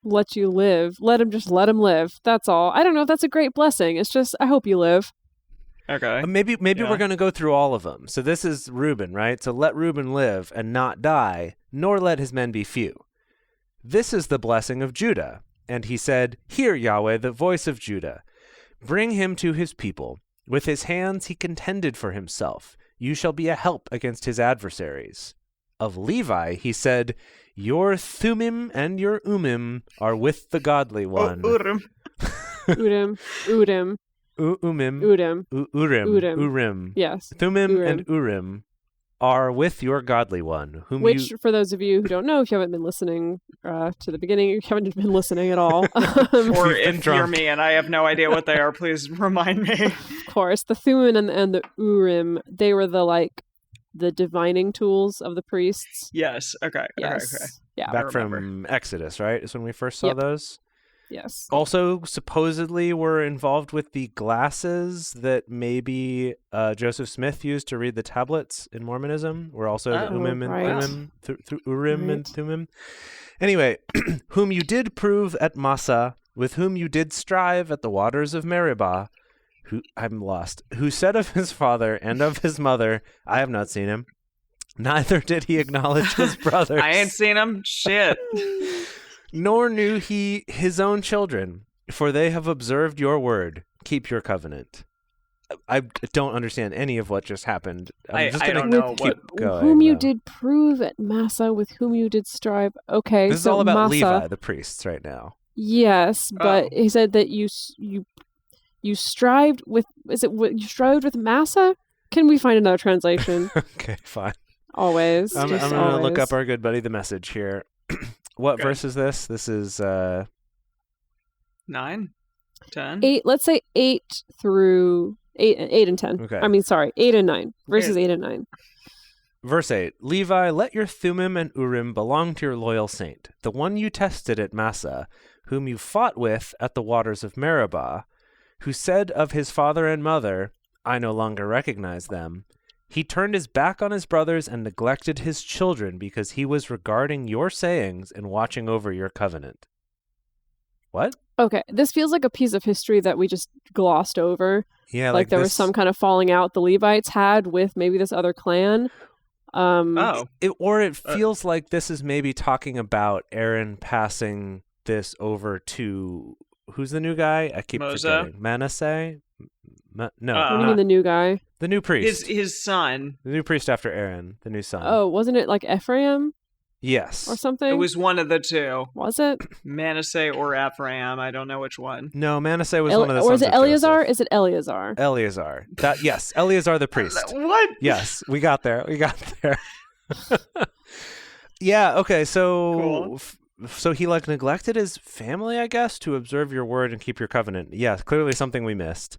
let you live. Let him live. That's all. I don't know if that's a great blessing. It's just I hope you live. Okay. Maybe we're going to go through all of them. So this is Reuben, right? So let Reuben live and not die, nor let his men be few. This is the blessing of Judah. And he said, Hear, Yahweh, the voice of Judah. Bring him to his people. With his hands he contended for himself. You shall be a help against his adversaries. Of Levi he said, Your Thummim and your Ummim are with the godly one. Urim. Urim. Urim. Yes. Thummim and Urim are with your godly one, which, for those of you who don't know, if you haven't been listening to the beginning, you haven't been listening at all. Or if you're me and I have no idea what they are, please remind me. Of course, the Thummim and the Urim, they were the divining tools of the priests. Yes. Okay. Yes. Okay. Yeah. Back from Exodus, right? Is when we first saw those. Yes. Also, supposedly were involved with the glasses that maybe Joseph Smith used to read the tablets in Mormonism. Were also the Urim and Urim and Thummim. Anyway, whom you did prove at Massa, with whom you did strive at the waters of Meribah, who said of his father and of his mother, I have not seen him. Neither did he acknowledge his brothers. I ain't seen him. Shit. Nor knew he his own children, for they have observed your word. Keep your covenant. I don't understand any of what just happened. I'm just going to keep going. Whom you did prove at Massa, with whom you did strive. Okay, this is all about Levi, the priests, right now. Yes, but he said that you strived with. Is it you strived with Massa? Can we find another translation? Okay, fine. Always. I'm going to look up our good buddy the message here. What verse is this? This is 9, 10, 8. Let's say 8 through 8 and 10. Okay. I mean, sorry, 8 and 9. Verses 8 and 9. Verse 8. Levi, let your Thummim and Urim belong to your loyal saint, the one you tested at Massa, whom you fought with at the waters of Meribah, who said of his father and mother, I no longer recognize them. He turned his back on his brothers and neglected his children because he was regarding your sayings and watching over your covenant. What? Okay, this feels like a piece of history that we just glossed over. Yeah, like there was some kind of falling out the Levites had with maybe this other clan. It feels like this is maybe talking about Aaron passing this over to who's the new guy? I keep forgetting. Manasseh? No. What do you mean the new guy? The new priest. His son. The new priest after Aaron, the new son. Oh, wasn't it like Ephraim? Yes. Or something? It was one of the two. Was it? Manasseh or Ephraim. I don't know which one. No, Manasseh was one of the sons Or is it of Eleazar? Joseph. Is it Eleazar? Eleazar. Yes, Eleazar the priest. What? Yes, we got there. Yeah, okay, so... Cool. So he neglected his family, I guess, to observe your word and keep your covenant. Yeah, clearly something we missed.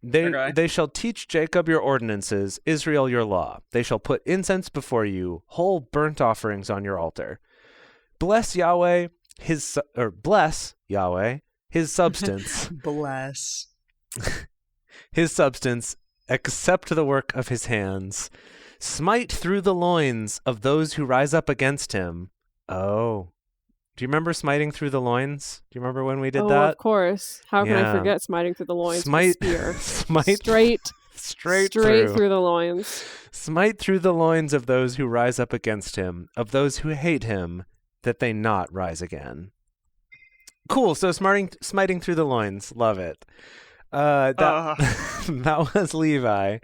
They shall teach Jacob your ordinances, Israel your law. They shall put incense before you, whole burnt offerings on your altar. Bless Yahweh his substance. Bless his substance, accept the work of his hands. Smite through the loins of those who rise up against him. Oh. Do you remember smiting through the loins? Do you remember when we did that? Oh, of course. How can I forget smiting through the loins with a spear? Straight through the loins. Smite through the loins of those who rise up against him, of those who hate him, that they not rise again. Cool. So smiting through the loins. Love it. That was Levi.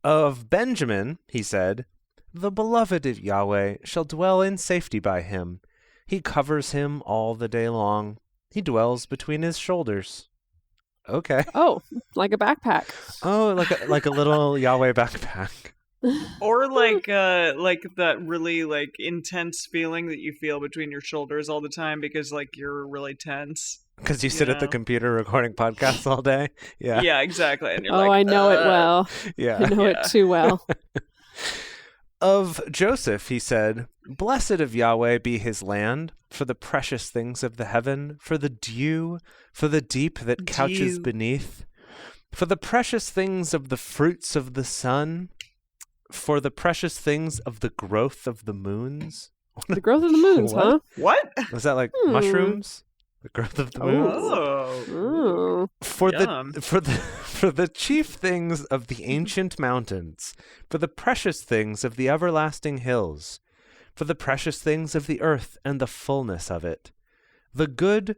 Of Benjamin, he said, the beloved of Yahweh shall dwell in safety by him. He covers him all the day long. He dwells between his shoulders. Okay. Oh, like a backpack. Oh, like a little Yahweh backpack. Or like that really like intense feeling that you feel between your shoulders all the time because like you're really tense. Because you sit at the computer recording podcasts all day. Yeah. Yeah, exactly. And you're I know it well. Yeah. I know it too well. Of Joseph, he said, blessed of Yahweh be his land, for the precious things of the heaven, for the dew, for the deep that couches beneath, for the precious things of the fruits of the sun, for the precious things of the growth of the moons. The growth of the moons, huh? What? Was that like mushrooms? The growth of the moons. Oh. For the chief things of the ancient mountains, for the precious things of the everlasting hills, for the precious things of the earth and the fullness of it, the good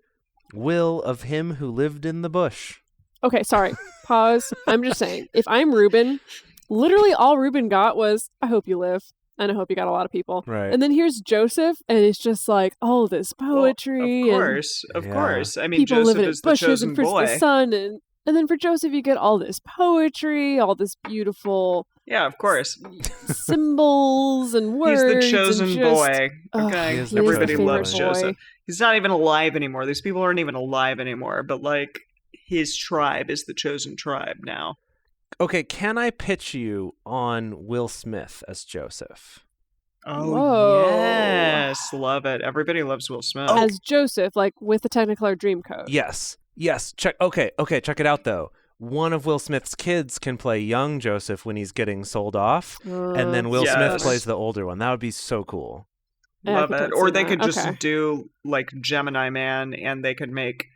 will of him who lived in the bush. Okay, sorry. Pause. I'm just saying, if I'm Reuben, literally all Reuben got was, I hope you live. And I hope you got a lot of people. Right. And then here's Joseph, and it's just like, oh, this poetry. Well, of course. I mean, people Joseph living in is the bushes chosen and fruits boy. of the sun. And then for Joseph, you get all this poetry, all this beautiful... Yeah, of course. Symbols and words. He's the chosen boy. Okay. Everybody loves boy. Joseph. He's not even alive anymore. These people aren't even alive anymore. But, like, his tribe is the chosen tribe now. Okay, can I pitch you on Will Smith as Joseph? Oh, Whoa. yes. Love it. Everybody loves Will Smith. As Joseph, like, with the Technicolor Dreamcoat. Yes. Check it out, though. One of Will Smith's kids can play young Joseph when he's getting sold off, and then Will Smith plays the older one. That would be so cool. Love it. Or they could just do, like, Gemini Man, and they could make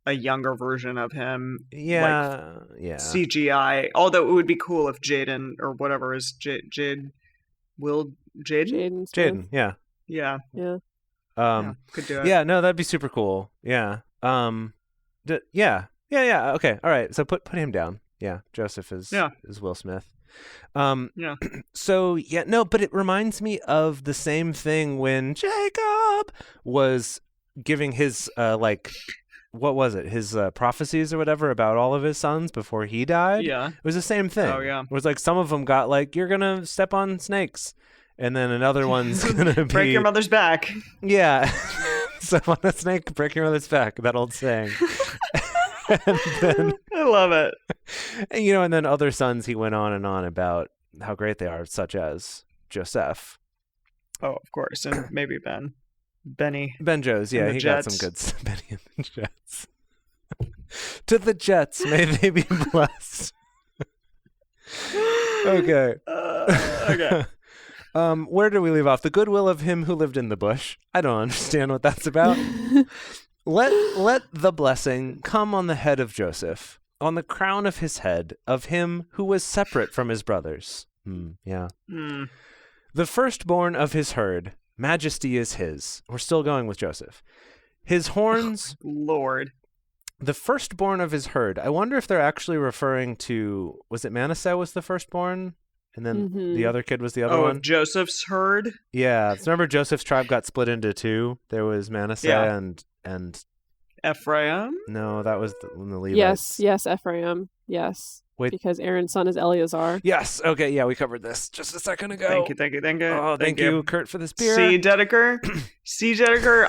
a younger version of him. Yeah. CGI. Although it would be cool if Jaden, or whatever is Jaden, Yeah. Could do it. Yeah, no, that'd be super cool. Yeah. Yeah. Okay. All right. So put him down. Yeah. Joseph is Will Smith. So but it reminds me of the same thing when Jacob was giving his what was it? His prophecies or whatever about all of his sons before he died. Yeah. It was the same thing. Oh yeah. It was like some of them got like, you're gonna step on snakes. And then another one's gonna be break your mother's back. Yeah. Step on a snake, break your mother's back. That old saying. And then, I love it. And then other sons he went on and on about how great they are, such as Joseph. Oh, of course. And maybe Benny. Ben Joes, yeah, he got some good Benny and the Jets. To the Jets, may they be blessed. Okay. Okay. Where do we leave off? The goodwill of him who lived in the bush. I don't understand what that's about. Let the blessing come on the head of Joseph, on the crown of his head, of him who was separate from his brothers. The firstborn of his herd, majesty is his. We're still going with Joseph. His horns... Lord. The firstborn of his herd. I wonder if they're actually referring to... Was it Manasseh was the firstborn? And then the other kid was the other one? Joseph's herd? Yeah. So remember Joseph's tribe got split into two? There was Manasseh and Ephraim? No, that was the Levites. Yes, Ephraim. Yes. Wait. Because Aaron's son is Eleazar. Yes. Okay. Yeah, we covered this just a second ago. Thank you. Oh, thank you, Kurt, for this beer. See, Dedeker,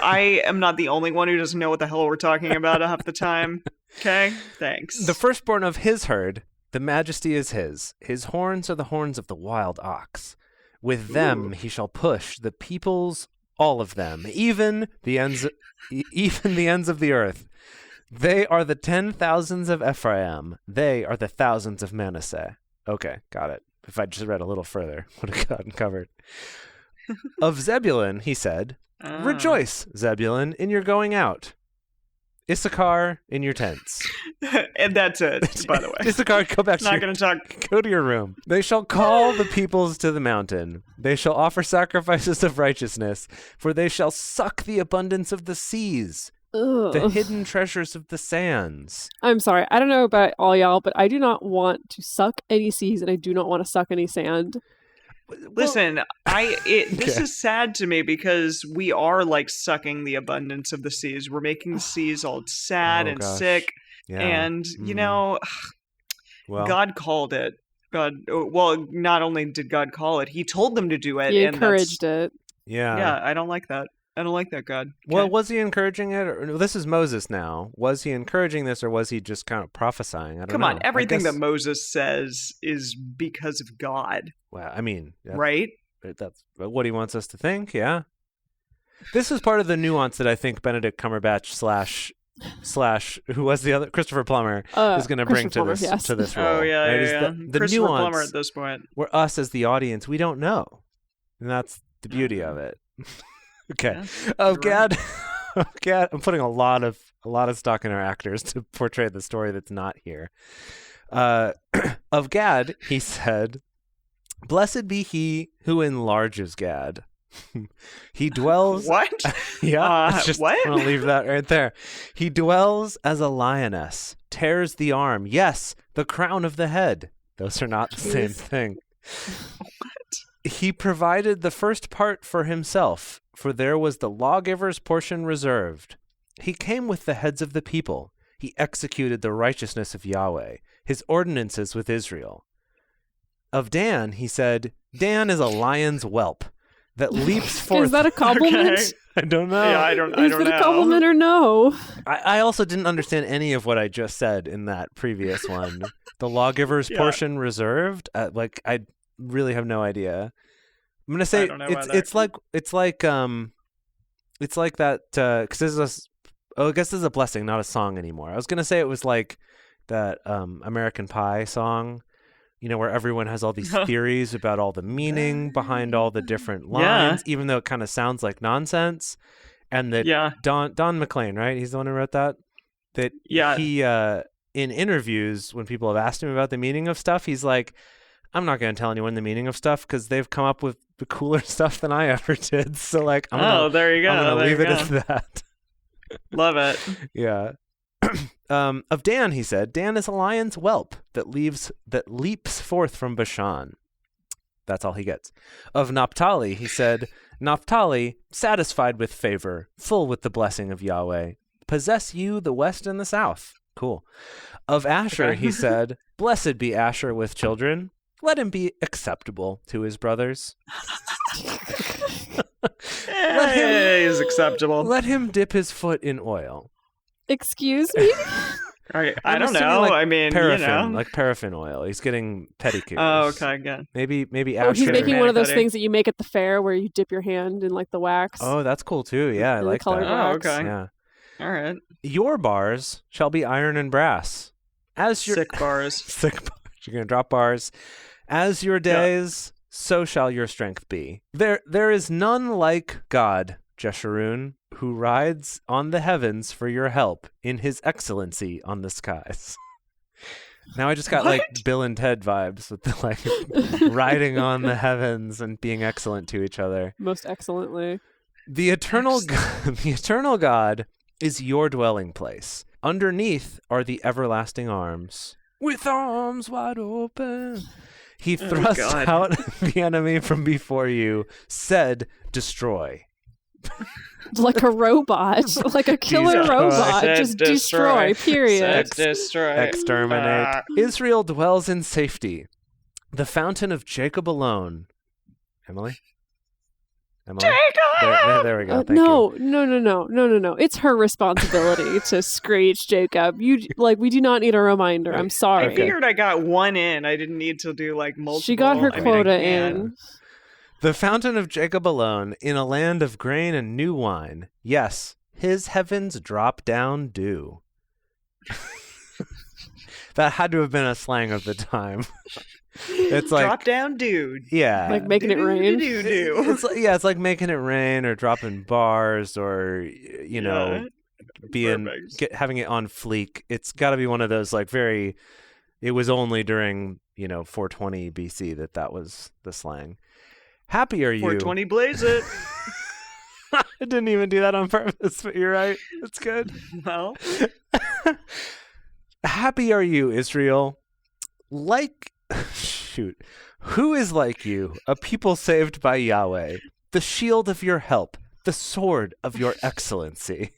I am not the only one who doesn't know what the hell we're talking about half the time. Okay? Thanks. The firstborn of his herd, the majesty is his. His horns are the horns of the wild ox. With them he shall push the peoples, all of them, even the ends of the earth. They are the 10,000s of Ephraim. They are the thousands of Manasseh. Okay, got it. If I just read a little further, would have gotten covered. Of Zebulun, he said, Rejoice, Zebulun, in your going out. Issachar, in your tents. And that's it, by the way. Issachar, go back go to your room. They shall call the peoples to the mountain. They shall offer sacrifices of righteousness, for they shall suck the abundance of the seas, the hidden treasures of the sands. I'm sorry. I don't know about all y'all, but I do not want to suck any seas, and I do not want to suck any sand. Listen, this is sad to me because we are like sucking the abundance of the seas. We're making the seas all sad and sick. Yeah. And, God called it. Not only did God call it, he told them to do it. He encouraged it. Yeah. Yeah, I don't like that. I don't like that, God. Okay. Well, was he encouraging it? Or, this is Moses now. Was he encouraging this, or was he just kind of prophesying? I don't know. Come on, everything that Moses says is because of God. Well, I mean, right? That's what he wants us to think, yeah. This is part of the nuance that I think Benedict Cumberbatch slash who was the other Christopher Plummer is going to bring to this role. Oh yeah, right? yeah. The Christopher nuance Plummer at this point. Where us as the audience, we don't know, and that's the beauty of it. Okay. Yeah, Gad. Gad. I'm putting a lot of stock in our actors to portray the story that's not here. Of Gad, he said, "Blessed be he who enlarges Gad." He dwells. What? Yeah. What? I'm gonna leave that right there. He dwells as a lioness, tears the arm. Yes, the crown of the head. Those are not the same thing. What? He provided the first part for himself, for there was the lawgiver's portion reserved. He came with the heads of the people. He executed the righteousness of Yahweh, his ordinances with Israel. Of Dan, he said, Dan is a lion's whelp that leaps forth. Is that a compliment? Okay. I don't know. Yeah, I don't know. Is it a compliment or no? I also didn't understand any of what I just said in that previous one. The lawgiver's portion reserved? I really have no idea. I'm gonna say it's like that because this is I guess this is a blessing, not a song anymore. I was gonna say it was like that American Pie song, where everyone has all these theories about all the meaning behind all the different lines, even though it kind of sounds like nonsense. And that Don McLean, right? He's the one who wrote that. That he in interviews when people have asked him about the meaning of stuff, he's like, I'm not going to tell anyone the meaning of stuff because they've come up with the cooler stuff than I ever did. So there you go. I'm going to leave it at that. Love it. Yeah. Of Dan, he said, Dan is a lion's whelp that leaps forth from Bashan. That's all he gets. Of Naphtali, he said, Naphtali, satisfied with favor, full with the blessing of Yahweh, possess you the west and the south. Cool. Of Asher, he said, blessed be Asher with children. Let him be acceptable to his brothers. He's acceptable. Let him dip his foot in oil. Excuse me? I don't know. Paraffin, like paraffin oil. He's getting pedicures. Oh, okay, good. Maybe Asher. He's making one of those things that you make at the fair where you dip your hand in like the wax. Oh, that's cool too. Yeah, I like that. Oh, okay. Yeah. All right. Your bars shall be iron and brass. Sick bars. Sick bars. You're gonna drop bars. As your days, so shall your strength be. There is none like God, Jeshurun, who rides on the heavens for your help in his excellency on the skies. Now I just got like Bill and Ted vibes with the riding on the heavens and being excellent to each other. Most excellently. The eternal God is your dwelling place. Underneath are the everlasting arms. With arms wide open. He thrust out the enemy from before you, said, destroy. Like a robot, like a killer robot. Just destroy, period. Destroy. Exterminate. Israel dwells in safety. The fountain of Jacob alone. Emily? Jacob! There we go. No. It's her responsibility to screech Jacob. We do not need a reminder. I'm sorry. I figured I got one in. I didn't need to do like multiple. She got her quota in. The fountain of Jacob alone, in a land of grain and new wine. Yes, his heavens drop down dew. That had to have been a slang of the time. It's like drop down dude. Yeah. Like making it rain. It's like making it rain or dropping bars or, you know, having it on fleek. It's got to be one of those like it was only during, 420 BC that was the slang. Happy are you? 420 blaze it. I didn't even do that on purpose, but you're right. That's good. Well. Happy are you, Israel. Who is like you, a people saved by Yahweh, the shield of your help, the sword of your excellency.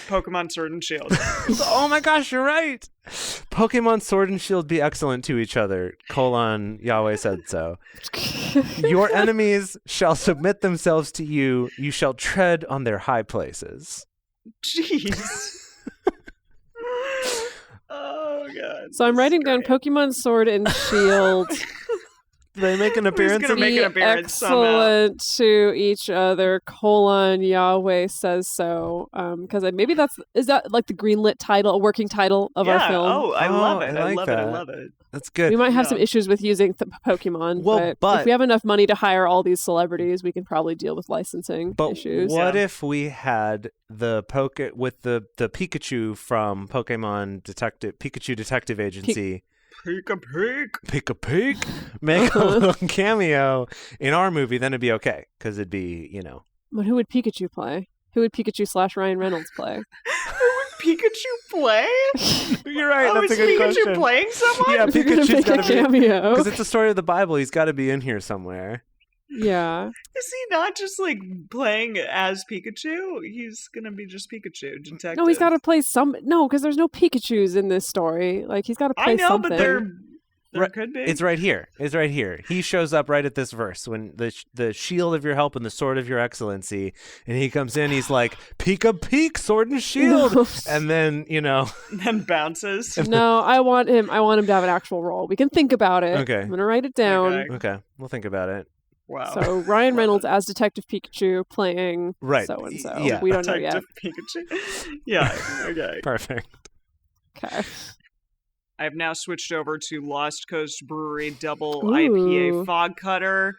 Pokemon Sword and Shield. Oh my gosh, you're right. Pokemon Sword and Shield be excellent to each other, Yahweh Said So. Your enemies shall submit themselves to you. You shall tread on their high places. Jeez. Oh, God. So I'm writing down Pokemon Sword and Shield. They make an appearance. Who's going to make an appearance excellent to each other, Yahweh Says So. Because maybe is that like the greenlit title, a working title of our film? Oh, I love it. I love that. it. That's good. We might have some issues with using Pokemon, but if we have enough money to hire all these celebrities, we can probably deal with licensing issues. What if we had the Pikachu from Pikachu Detective Agency? Peek. Make a little cameo in our movie, then it'd be okay. Because it'd be, But who would Pikachu play? Who would Pikachu / Ryan Reynolds play? Who would Pikachu play? You're right. That's a good Pikachu question. Playing someone? Yeah, Pikachu's got to be. Cameo. Because it's a story of the Bible. He's got to be in here somewhere. Yeah. Is he not just like playing as Pikachu? He's gonna be just Pikachu, detective. No, he's got to play No, because there's no Pikachus in this story. Like he's got to play something. But there could be. It's right here. He shows up right at this verse when the shield of your help and the sword of your excellency, and he comes in. He's like peek, sword and shield, no. And then then bounces. No, I want him to have an actual role. We can think about it. Okay, I'm gonna write it down. Okay, we'll think about it. Wow. So Ryan Reynolds as Detective Pikachu playing so and so. Yeah. We don't know yet. Pikachu. Yeah. Okay. Perfect. Okay. I've now switched over to Lost Coast Brewery Double IPA Fog Cutter.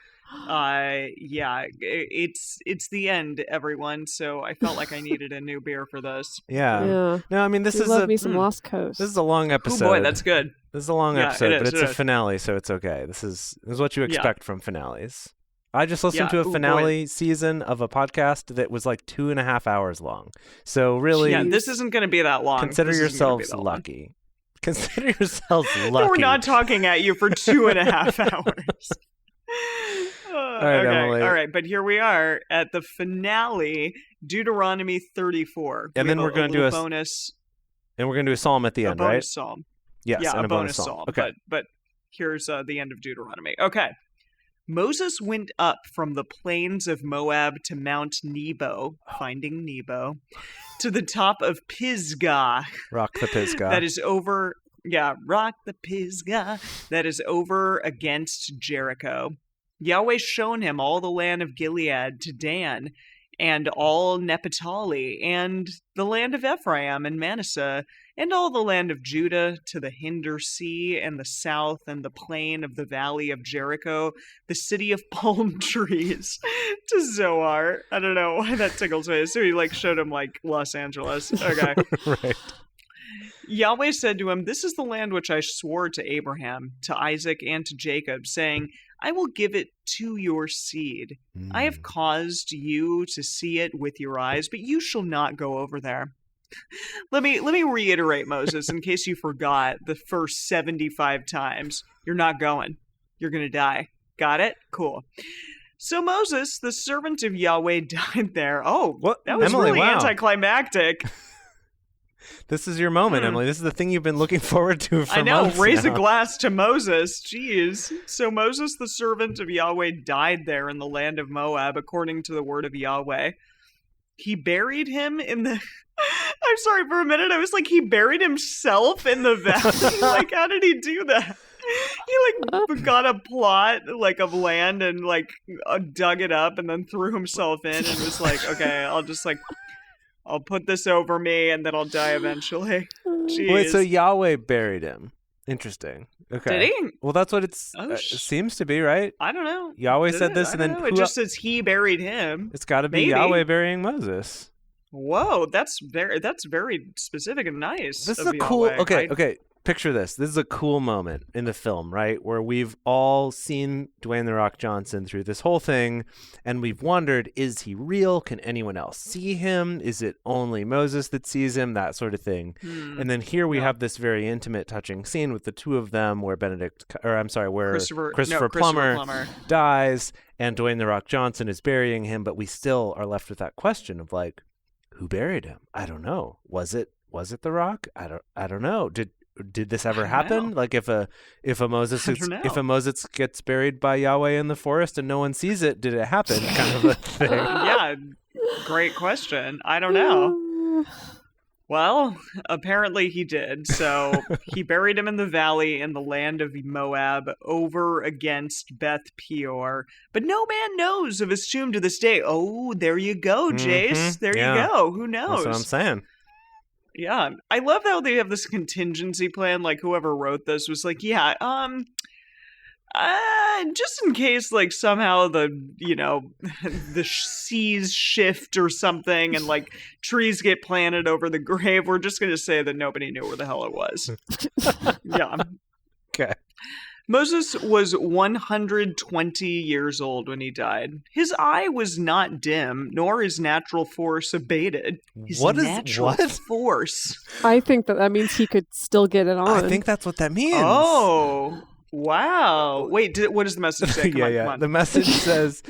It's the end, everyone. So I felt like I needed a new beer for this. Yeah. No, I mean this is love me some Lost Coast. This is a long episode. Oh boy, that's good. This is a long episode, but it's a finale, so it's okay. This is what you expect from finales. I just listened to a finale season of a podcast that was like 2.5 hours long. So really, this isn't going to be that long. Consider yourselves lucky. Consider yourselves lucky. We're not talking at you for 2.5 hours. All right, Emily. All right, but here we are at the finale, Deuteronomy 34. And then we're going to do a bonus. And we're going to do a psalm at the end, right? A bonus psalm. Yes, yeah, and a bonus psalm. Okay. But here's the end of Deuteronomy. Okay. Moses went up from the plains of Moab to Mount Nebo, finding Nebo, to the top of Pisgah. Rock the Pisgah. That is over, rock the Pisgah. That is over against Jericho. Yahweh shown him all the land of Gilead to Dan, and all Naphtali, and the land of Ephraim and Manasseh, and all the land of Judah to the hinder sea and the south and the plain of the valley of Jericho, the city of palm trees, to Zoar. I don't know why that tickles me. So he showed him Los Angeles. Okay. Right. Yahweh said to him, "This is the land which I swore to Abraham, to Isaac, and to Jacob, saying, I will give it to your seed. I have caused you to see it with your eyes, but you shall not go over there." Let me reiterate, Moses, in case you forgot the first 75 times. You're not going. You're going to die. Got it? Cool. So Moses, the servant of Yahweh, died there. Oh, what? That was Emily, really wow. Anticlimactic. This is your moment, Emily. This is the thing you've been looking forward to for months. I know. Raise a glass to Moses. Jeez. So Moses, the servant of Yahweh, died there in the land of Moab, according to the word of Yahweh. He buried him in the... I'm sorry, for a minute I was like, he buried himself in the valley? How did he do that? He got a plot of land and dug it up and then threw himself in and was like, okay, I'll put this over me and then I'll die eventually. Wait, so Yahweh buried him. Interesting. Okay. Did he? Well, that's what it seems to be, right? I don't know. Yahweh said this, and then it just says he buried him. It's got to be Yahweh burying Moses. Whoa, that's very specific and nice. This is a cool. Okay. Picture this. This is a cool moment in the film, right? Where we've all seen Dwayne "The Rock" Johnson through this whole thing, and we've wondered, is he real? Can anyone else see him? Is it only Moses that sees him? That sort of thing. And then here we have this very intimate, touching scene with the two of them, where Christopher Plummer dies, and Dwayne "The Rock" Johnson is burying him, but we still are left with that question of like, who buried him? I don't know. Was it The Rock? I don't know. Did this ever happen? Like if a Moses gets buried by Yahweh in the forest and no one sees it, did it happen? Kind of a thing. Yeah, great question. I don't know. Well, apparently he did. So he buried him in the valley in the land of Moab over against Beth Peor. But no man knows of his tomb to this day. Oh, there you go, Jase. There you go. Who knows? That's what I'm saying. Yeah, I love how they have this contingency plan. Like whoever wrote this was like, yeah, just in case, like somehow the seas shift or something, and like trees get planted over the grave. We're just gonna say that nobody knew where the hell it was. Yeah. Okay. Moses was 120 years old when he died. His eye was not dim, nor his natural force abated. His natural force. I think that means he could still get it on. I think that's what that means. Oh, wow. Wait, what does the message say? Come on. The message says,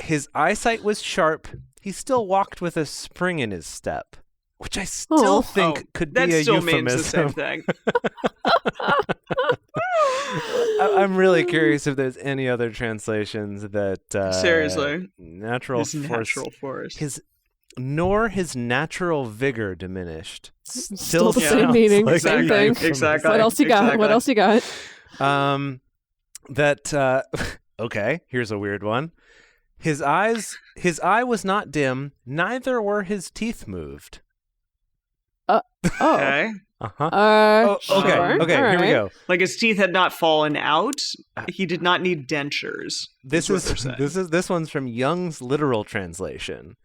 his eyesight was sharp. He still walked with a spring in his step. Which I still think could be a euphemism. That still means the same thing. I'm really curious if there's any other translations that seriously natural force. Nor his natural vigor diminished. Still the same meaning. Like same thing. Exactly. What else you got? What else you got? Okay, here's a weird one. His eye was not dim, neither were his teeth moved. Okay. Okay. Sure. Okay. Here we go. Like his teeth had not fallen out. He did not need dentures. This one's from Young's literal translation.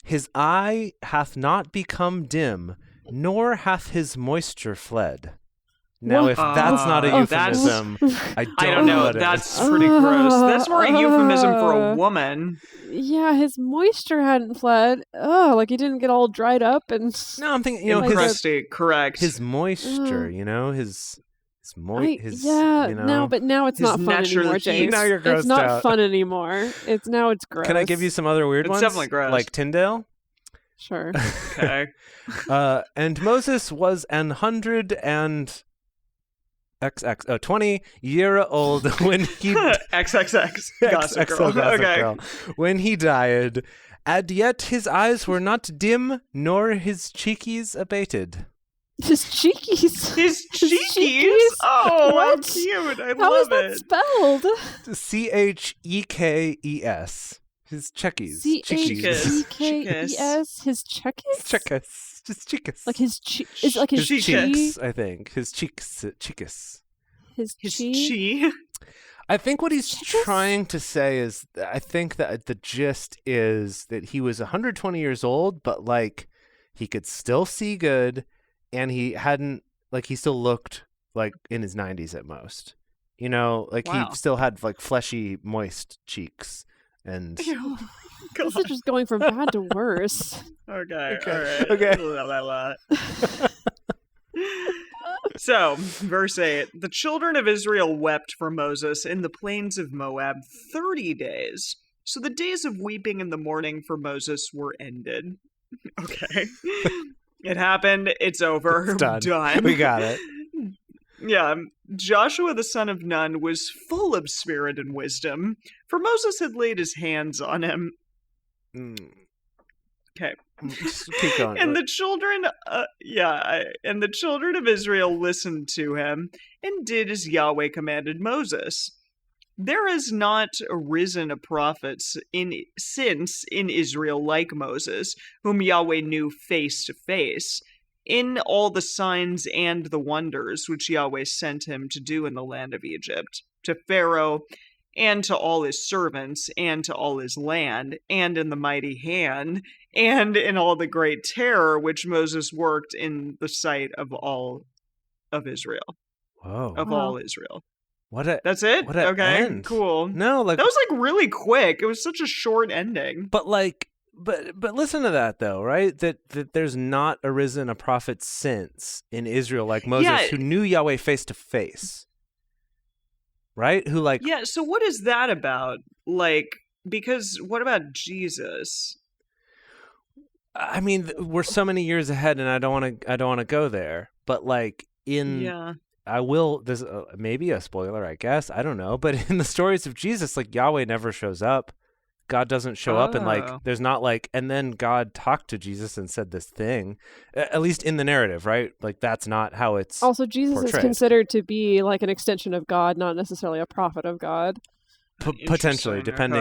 His eye hath not become dim, nor hath his moisture fled. Now, if that's not a euphemism, I don't know. That's pretty gross. That's more a euphemism for a woman. Yeah, his moisture hadn't fled. Oh, like he didn't get all dried up and. No, I'm thinking, correct. His moisture, his moist. No, but now it's not fun anymore, James. Now you're grossed It's not out. fun anymore. Now it's gross. Can I give you some other weird ones? It's definitely gross. Like Tyndale? Sure. Okay. And Moses was 20-year-old when he XXX Gossip Girl. Girl. When he died, and yet his eyes were not dim, nor his cheekies abated. His cheekies. His cheekies? Oh, what? How cute. I How love is that spelled? Chekes. His checkies. Chekes. His checkies? Chekes. His cheeks. Like his is like his cheeks, I think. His cheeks. His chi? I think what he's trying to say is, I think that the gist is that he was 120 years old, but like he could still see good, and he hadn't, like he still looked like in his 90s at most. You know, like he still had like fleshy, moist cheeks. And this is just going from bad to worse. Okay. All right. So, verse 8, the children of Israel wept for Moses in the plains of Moab 30 days. So the days of weeping in the morning for Moses were ended. Okay. It happened. It's over. It's done. We got it. Yeah, Joshua the son of Nun was full of spirit and wisdom, for Moses had laid his hands on him. Okay. Keep going. And the children, and the children of Israel listened to him and did as Yahweh commanded Moses. There has not arisen a prophet since in Israel like Moses, whom Yahweh knew face to face. in all the signs and the wonders which Yahweh sent him to do in the land of Egypt, to Pharaoh and to all his servants and to all his land, and in the mighty hand, and in all the great terror which Moses worked in the sight of all of Israel. Whoa. Of all Israel. That's it? Okay, end. Cool. No, like... That was, like, really quick. It was such a short ending. But, like... But listen to that, though, right? That there's not arisen a prophet since in Israel like Moses who knew Yahweh face to face. Right? Who, like... Yeah, so what is that about? Like, because what about Jesus? I mean, we're so many years ahead, and I don't want to go there. But, like, I will... There's maybe a spoiler, I guess. I don't know. But in the stories of Jesus, like, Yahweh never shows up. God doesn't show up, and like there's not like, and then God talked to Jesus and said this thing, at least in the narrative, right? Like that's not how it's also Jesus portrayed. Is considered to be like an extension of God, not necessarily a prophet of God. Potentially, depending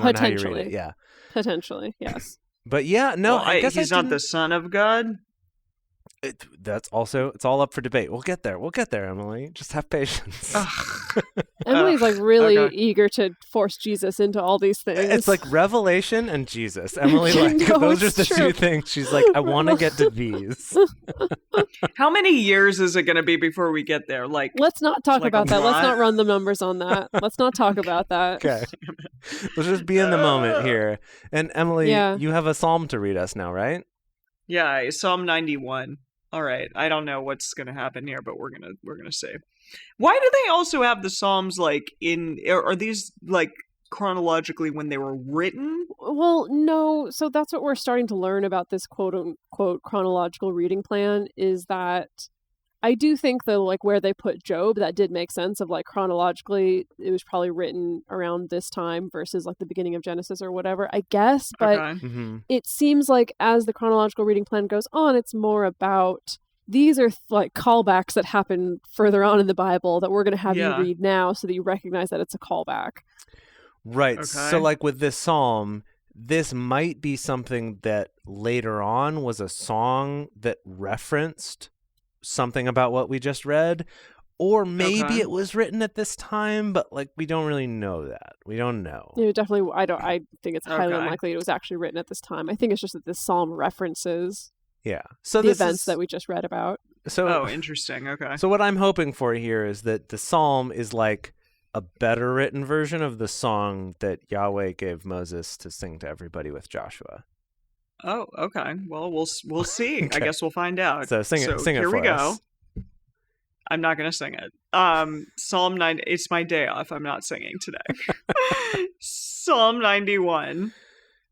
on how you read it. Yeah, potentially, yes. But yeah, no, I guess he's not the son of God. That's also, it's all up for debate. We'll get there, Emily. Just have patience. Emily's like really eager to force Jesus into all these things. It's like Revelation and Jesus. Emily, like those are the two things. She's like, I want to get to these. How many years is it going to be before we get there? Like, let's not talk about that. Let's not run the numbers on that. Let's not talk about that. Okay. Let's just be in the moment here. And Emily, you have a psalm to read us now, right? Yeah, Psalm 91. All right, I don't know what's going to happen here, but we're gonna see. Why do they also have the Psalms like in? Are these like chronologically when they were written? Well, no. So that's what we're starting to learn about this quote unquote chronological reading plan is that I do think though, like where they put Job, that did make sense of like chronologically, it was probably written around this time versus like the beginning of Genesis or whatever, I guess. But it seems like as the chronological reading plan goes on, it's more about these are like callbacks that happen further on in the Bible that we're going to have you read now so that you recognize that it's a callback. Right. Okay. So like with this psalm, this might be something that later on was a song that referenced something about what we just read, or maybe it was written at this time, but like we don't really know that. We don't know. Yeah, definitely. I think it's highly unlikely it was actually written at this time. I think it's just that this psalm references so the events that we just read about. So interesting. Okay. So what I'm hoping for here is that the psalm is like a better written version of the song that Yahweh gave Moses to sing to everybody with Joshua. Oh, okay. Well, we'll see. Okay. I guess we'll find out. So sing it for us. Here we go. I'm not going to sing it. Psalm 9. It's my day off. I'm not singing today. Psalm 91.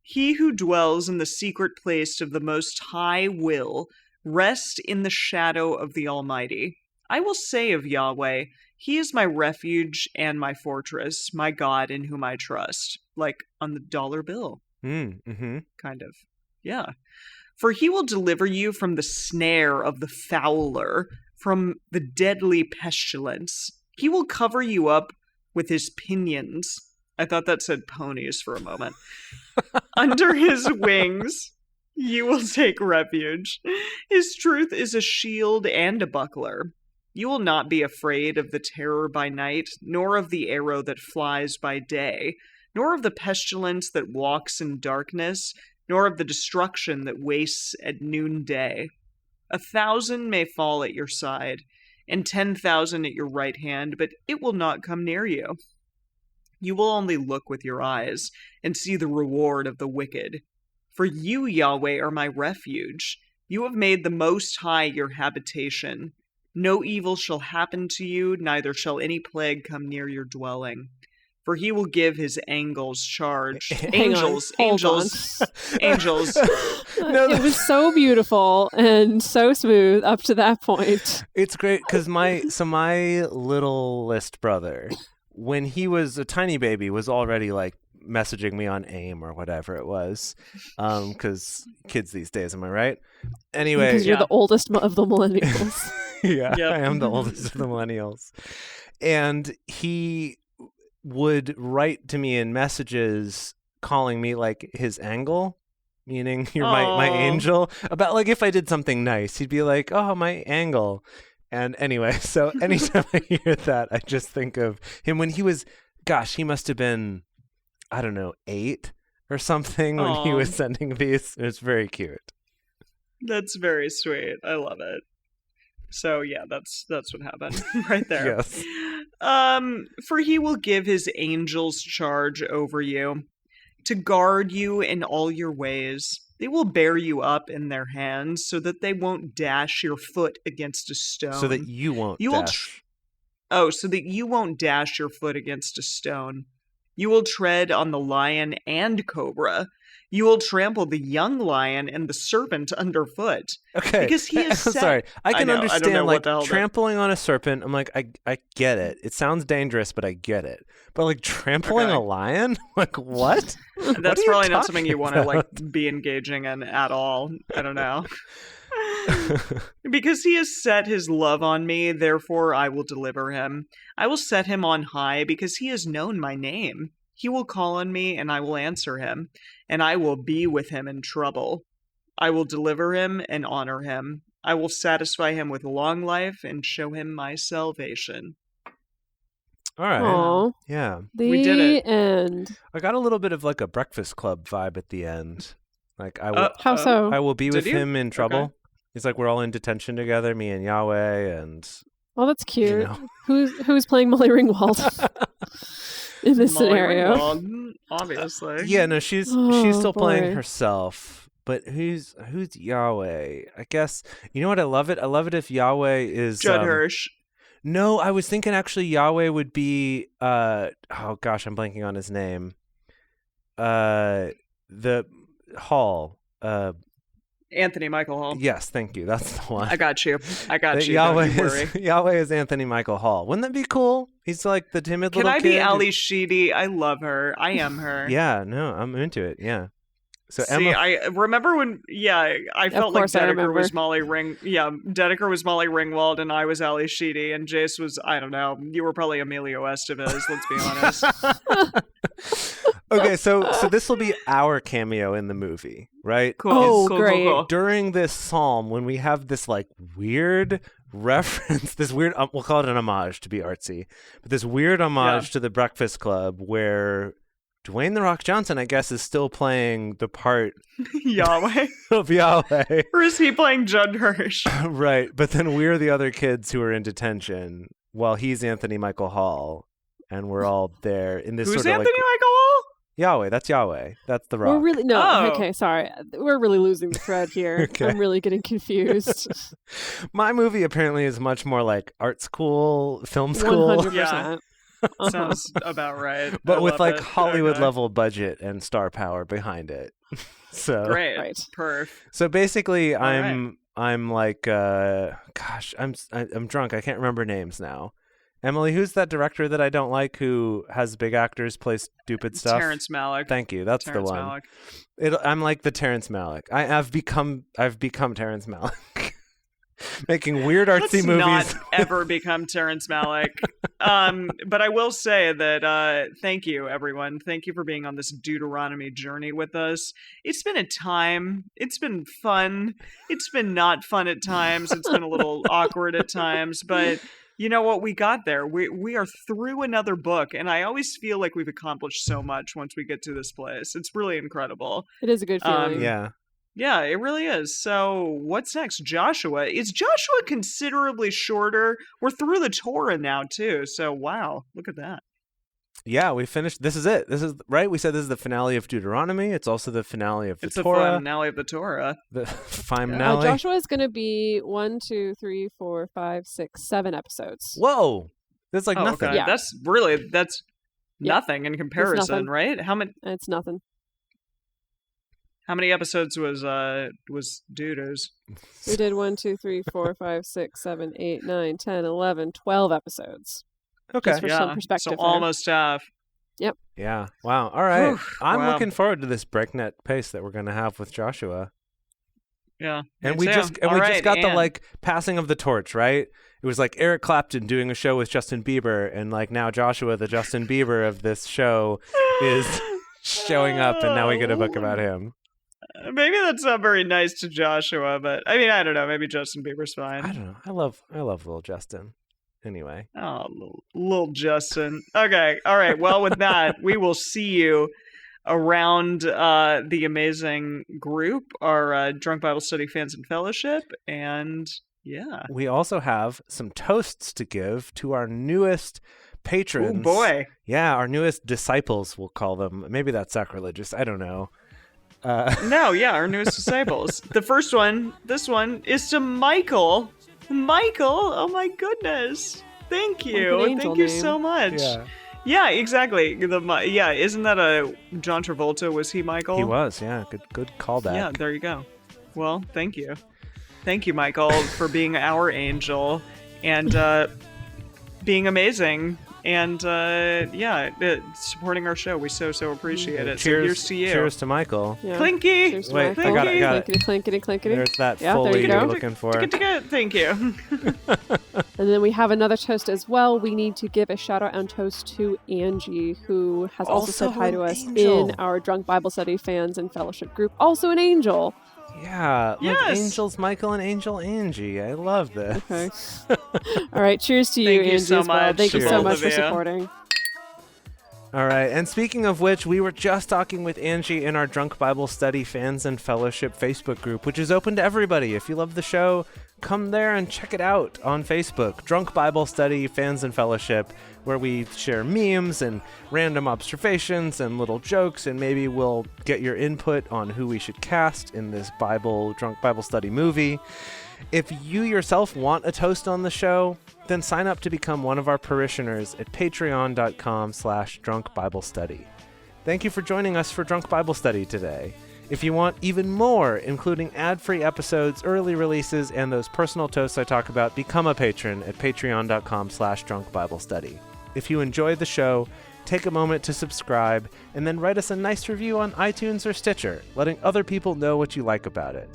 He who dwells in the secret place of the Most High will rest in the shadow of the Almighty. I will say of Yahweh, He is my refuge and my fortress, my God in whom I trust. Like on the dollar bill. Kind of. Yeah. For he will deliver you from the snare of the fowler, from the deadly pestilence. He will cover you up with his pinions. I thought that said ponies for a moment. Under his wings, you will take refuge. His truth is a shield and a buckler. You will not be afraid of the terror by night, nor of the arrow that flies by day, nor of the pestilence that walks in darkness, nor of the destruction that wastes at noonday. 1,000 may fall at your side, and 10,000 at your right hand, but it will not come near you. You will only look with your eyes, and see the reward of the wicked. For you, Yahweh, are my refuge. You have made the Most High your habitation. No evil shall happen to you, neither shall any plague come near your dwelling. For he will give his angels charge. Angels. No, it was so beautiful and so smooth up to that point. It's great because my littlest brother, when he was a tiny baby, was already like messaging me on AIM or whatever it was, because kids these days, am I right? Anyway, because you're the oldest of the millennials. Yeah, yep. I am the oldest of the millennials, and he would write to me in messages calling me like his angle, meaning you're my angel. About like if I did something nice, he'd be like, oh, my angle. And anyway, so anytime I hear that, I just think of him when he was, gosh, he must have been, I don't know, 8 or something when he was sending these. It's very cute. That's very sweet. I love it. So yeah, that's what happened right there. Yes. For he will give his angels charge over you, to guard you in all your ways. They will bear you up in their hands, so that they won't dash your foot against a stone. So that you won't dash. So that you won't dash your foot against a stone. You will tread on the lion and cobra. You will trample the young lion and the serpent underfoot. Okay. Because he is set. Sorry. I can understand like trampling on a serpent. I'm like, I get it. It sounds dangerous, but I get it. But like trampling a lion? Like what? That's probably not something you want to like be engaging in at all. I don't know. Because he has set his love on me, therefore I will deliver him. I will set him on high because he has known my name. He will call on me, and I will answer him, and I will be with him in trouble. I will deliver him and honor him. I will satisfy him with long life and show him my salvation. All right. Aww. Yeah. We did it. End. I got a little bit of like a Breakfast Club vibe at the end. Like I will. How so? I will be with him in trouble. Okay. It's like we're all in detention together, me and Yahweh, and. Oh, that's cute. You know. Who's playing Molly Ringwald in this scenario? Ringwald, obviously. Yeah, no, she's still playing herself. But who's Yahweh? I guess you know what I love it. I love it if Yahweh is Judd Hirsch. No, I was thinking actually Yahweh would be. Oh gosh, I'm blanking on his name. The Hall. Anthony Michael Hall. Yes, thank you. That's the one. I got you. Yahweh is Anthony Michael Hall. Wouldn't that be cool? He's like the timid little kid. Can I be Ali Sheedy? I love her. I am her. Yeah, no, I'm into it. Yeah. So see, I remember when, I felt like Dedeker was Molly Ringwald, and I was Ali Sheedy, and Jase was, I don't know, you were probably Emilio Estevez, let's be honest. Okay, so this will be our cameo in the movie, right? Cool. Great. During this psalm, when we have this like weird reference, this weird, we'll call it an homage to be artsy, but this weird homage to the Breakfast Club where Dwayne "The Rock" Johnson, I guess, is still playing the part Yahweh of Yahweh. Or is he playing Judd Hirsch? Right, but then we're the other kids who are in detention while he's Anthony Michael Hall, and we're all there in this Who's sort of Anthony Michael Hall? Yahweh, that's Yahweh. That's The Rock. We're really okay, sorry. We're really losing the thread here. Okay. I'm really getting confused. My movie apparently is much more like art school, film school. 100%. Yeah. Sounds about right. But with like Hollywood level budget and star power behind it. So great. Right. Perf. So basically I'm like gosh, I'm drunk. I can't remember names now. Emily, who's that director that I don't like who has big actors play stupid stuff? Terrence Malick. Thank you. That's Terrence the one. Malick. I'm like the Terrence Malick. I've become Terrence Malick. Making weird artsy movies. Let's not ever become Terrence Malick. But I will say that thank you, everyone. Thank you for being on this Deuteronomy journey with us. It's been a time. It's been fun. It's been not fun at times. It's been a little awkward at times. But you know what? We got there. We are through another book. And I always feel like we've accomplished so much once we get to this place. It's really incredible. It is a good feeling. Yeah. Yeah, it really is. So what's next? Joshua. Is Joshua considerably shorter? We're through the Torah now, too. So, wow. Look at that. Yeah, we finished. This is it. This is, right? We said this is the finale of Deuteronomy. It's also the finale of the Torah. It's the finale of the Torah. The finale. Joshua is going to be 1, 2, 3, 4, 5, 6, 7 episodes. Whoa. That's like nothing. Okay. Yeah. That's nothing in comparison, nothing. right? It's nothing. How many episodes was Dude's? We did 1, 2, 3, 4, 5, 6, 7, 8, 9, 10, 11, 12 episodes. Okay. Just for some perspective. So almost half. Yep. Yeah. Wow. All right. Whew. I'm looking forward to this breakneck pace that we're going to have with Joshua. Yeah. And we just got the like passing of the torch, right? It was like Eric Clapton doing a show with Justin Bieber, and like now Joshua, the Justin Bieber of this show, is showing up, and now we get a book about him. Maybe that's not very nice to Joshua, but I mean, I don't know. Maybe Justin Bieber's fine. I don't know. I love little Justin. Anyway. Oh, little Justin. Okay. All right. Well, with that, we will see you around the amazing group, our Drunk Bible Study Fans and Fellowship, and yeah. We also have some toasts to give to our newest patrons. Oh boy. Yeah, our newest disciples, we'll call them. Maybe that's sacrilegious. I don't know. No, yeah, our newest disciples. The first one, this one, is to Michael. Michael, oh my goodness. Thank you. Thank you so much. Yeah, exactly. Isn't that a John Travolta? Was he Michael? He was, yeah. Good callback. Yeah, there you go. Well, thank you. Thank you, Michael, for being our angel and being amazing. And supporting our show. We so appreciate it. Cheers, so here's to you. Cheers to Michael. Yeah. Clinky. Cheers to Wait, Michael. I got it. Clinkety. There's that Foley you're looking for. Thank you. And then we have another toast as well. We need to give a shout out and toast to Angie, who has also said hi to us in our Drunk Bible Study Fans and Fellowship group. Also an angel. Yeah, like Angels Michael and Angel Angie. I love this. Okay. All right, cheers to you, Thank Angie, you so as well. much. Thank you so much for Cheers. supporting. All right, and speaking of which, we were just talking with Angie in our Drunk Bible Study Fans and Fellowship Facebook group, which is open to everybody. If you love the show, come there and check it out on Facebook. Drunk Bible Study Fans and Fellowship, where we share memes and random observations and little jokes, and maybe we'll get your input on who we should cast in this Drunk Bible Study movie. If you yourself want a toast on the show, then sign up to become one of our parishioners at patreon.com/drunkbiblestudy. Thank you for joining us for Drunk Bible Study today. If you want even more, including ad-free episodes, early releases, and those personal toasts I talk about, become a patron at patreon.com/drunkbiblestudy. If you enjoyed the show, take a moment to subscribe, and then write us a nice review on iTunes or Stitcher, letting other people know what you like about it.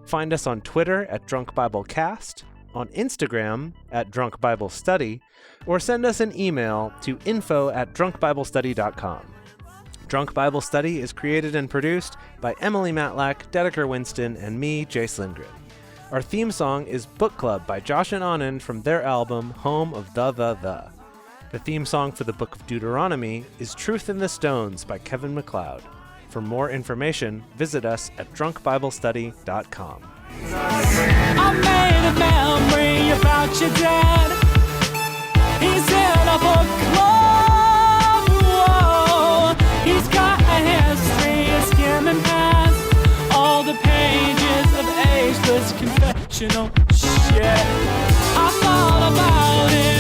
Find us on Twitter at DrunkBibleCast, on Instagram at DrunkBibleStudy, or send us an email to info@drunkbiblestudy.com. Drunk Bible Study is created and produced by Emily Matlack, Dedeker Winston, and me, Jase Lindgren. Our theme song is Book Club by Josh and Anand from their album Home of the. The theme song for the Book of Deuteronomy is Truth in the Stones by Kevin MacLeod. For more information, visit us at drunkbiblestudy.com. I made a memory about your dad. He's in a book club. Whoa. He's got a history of skimming past all the pages of ageless confessional shit. I thought about it.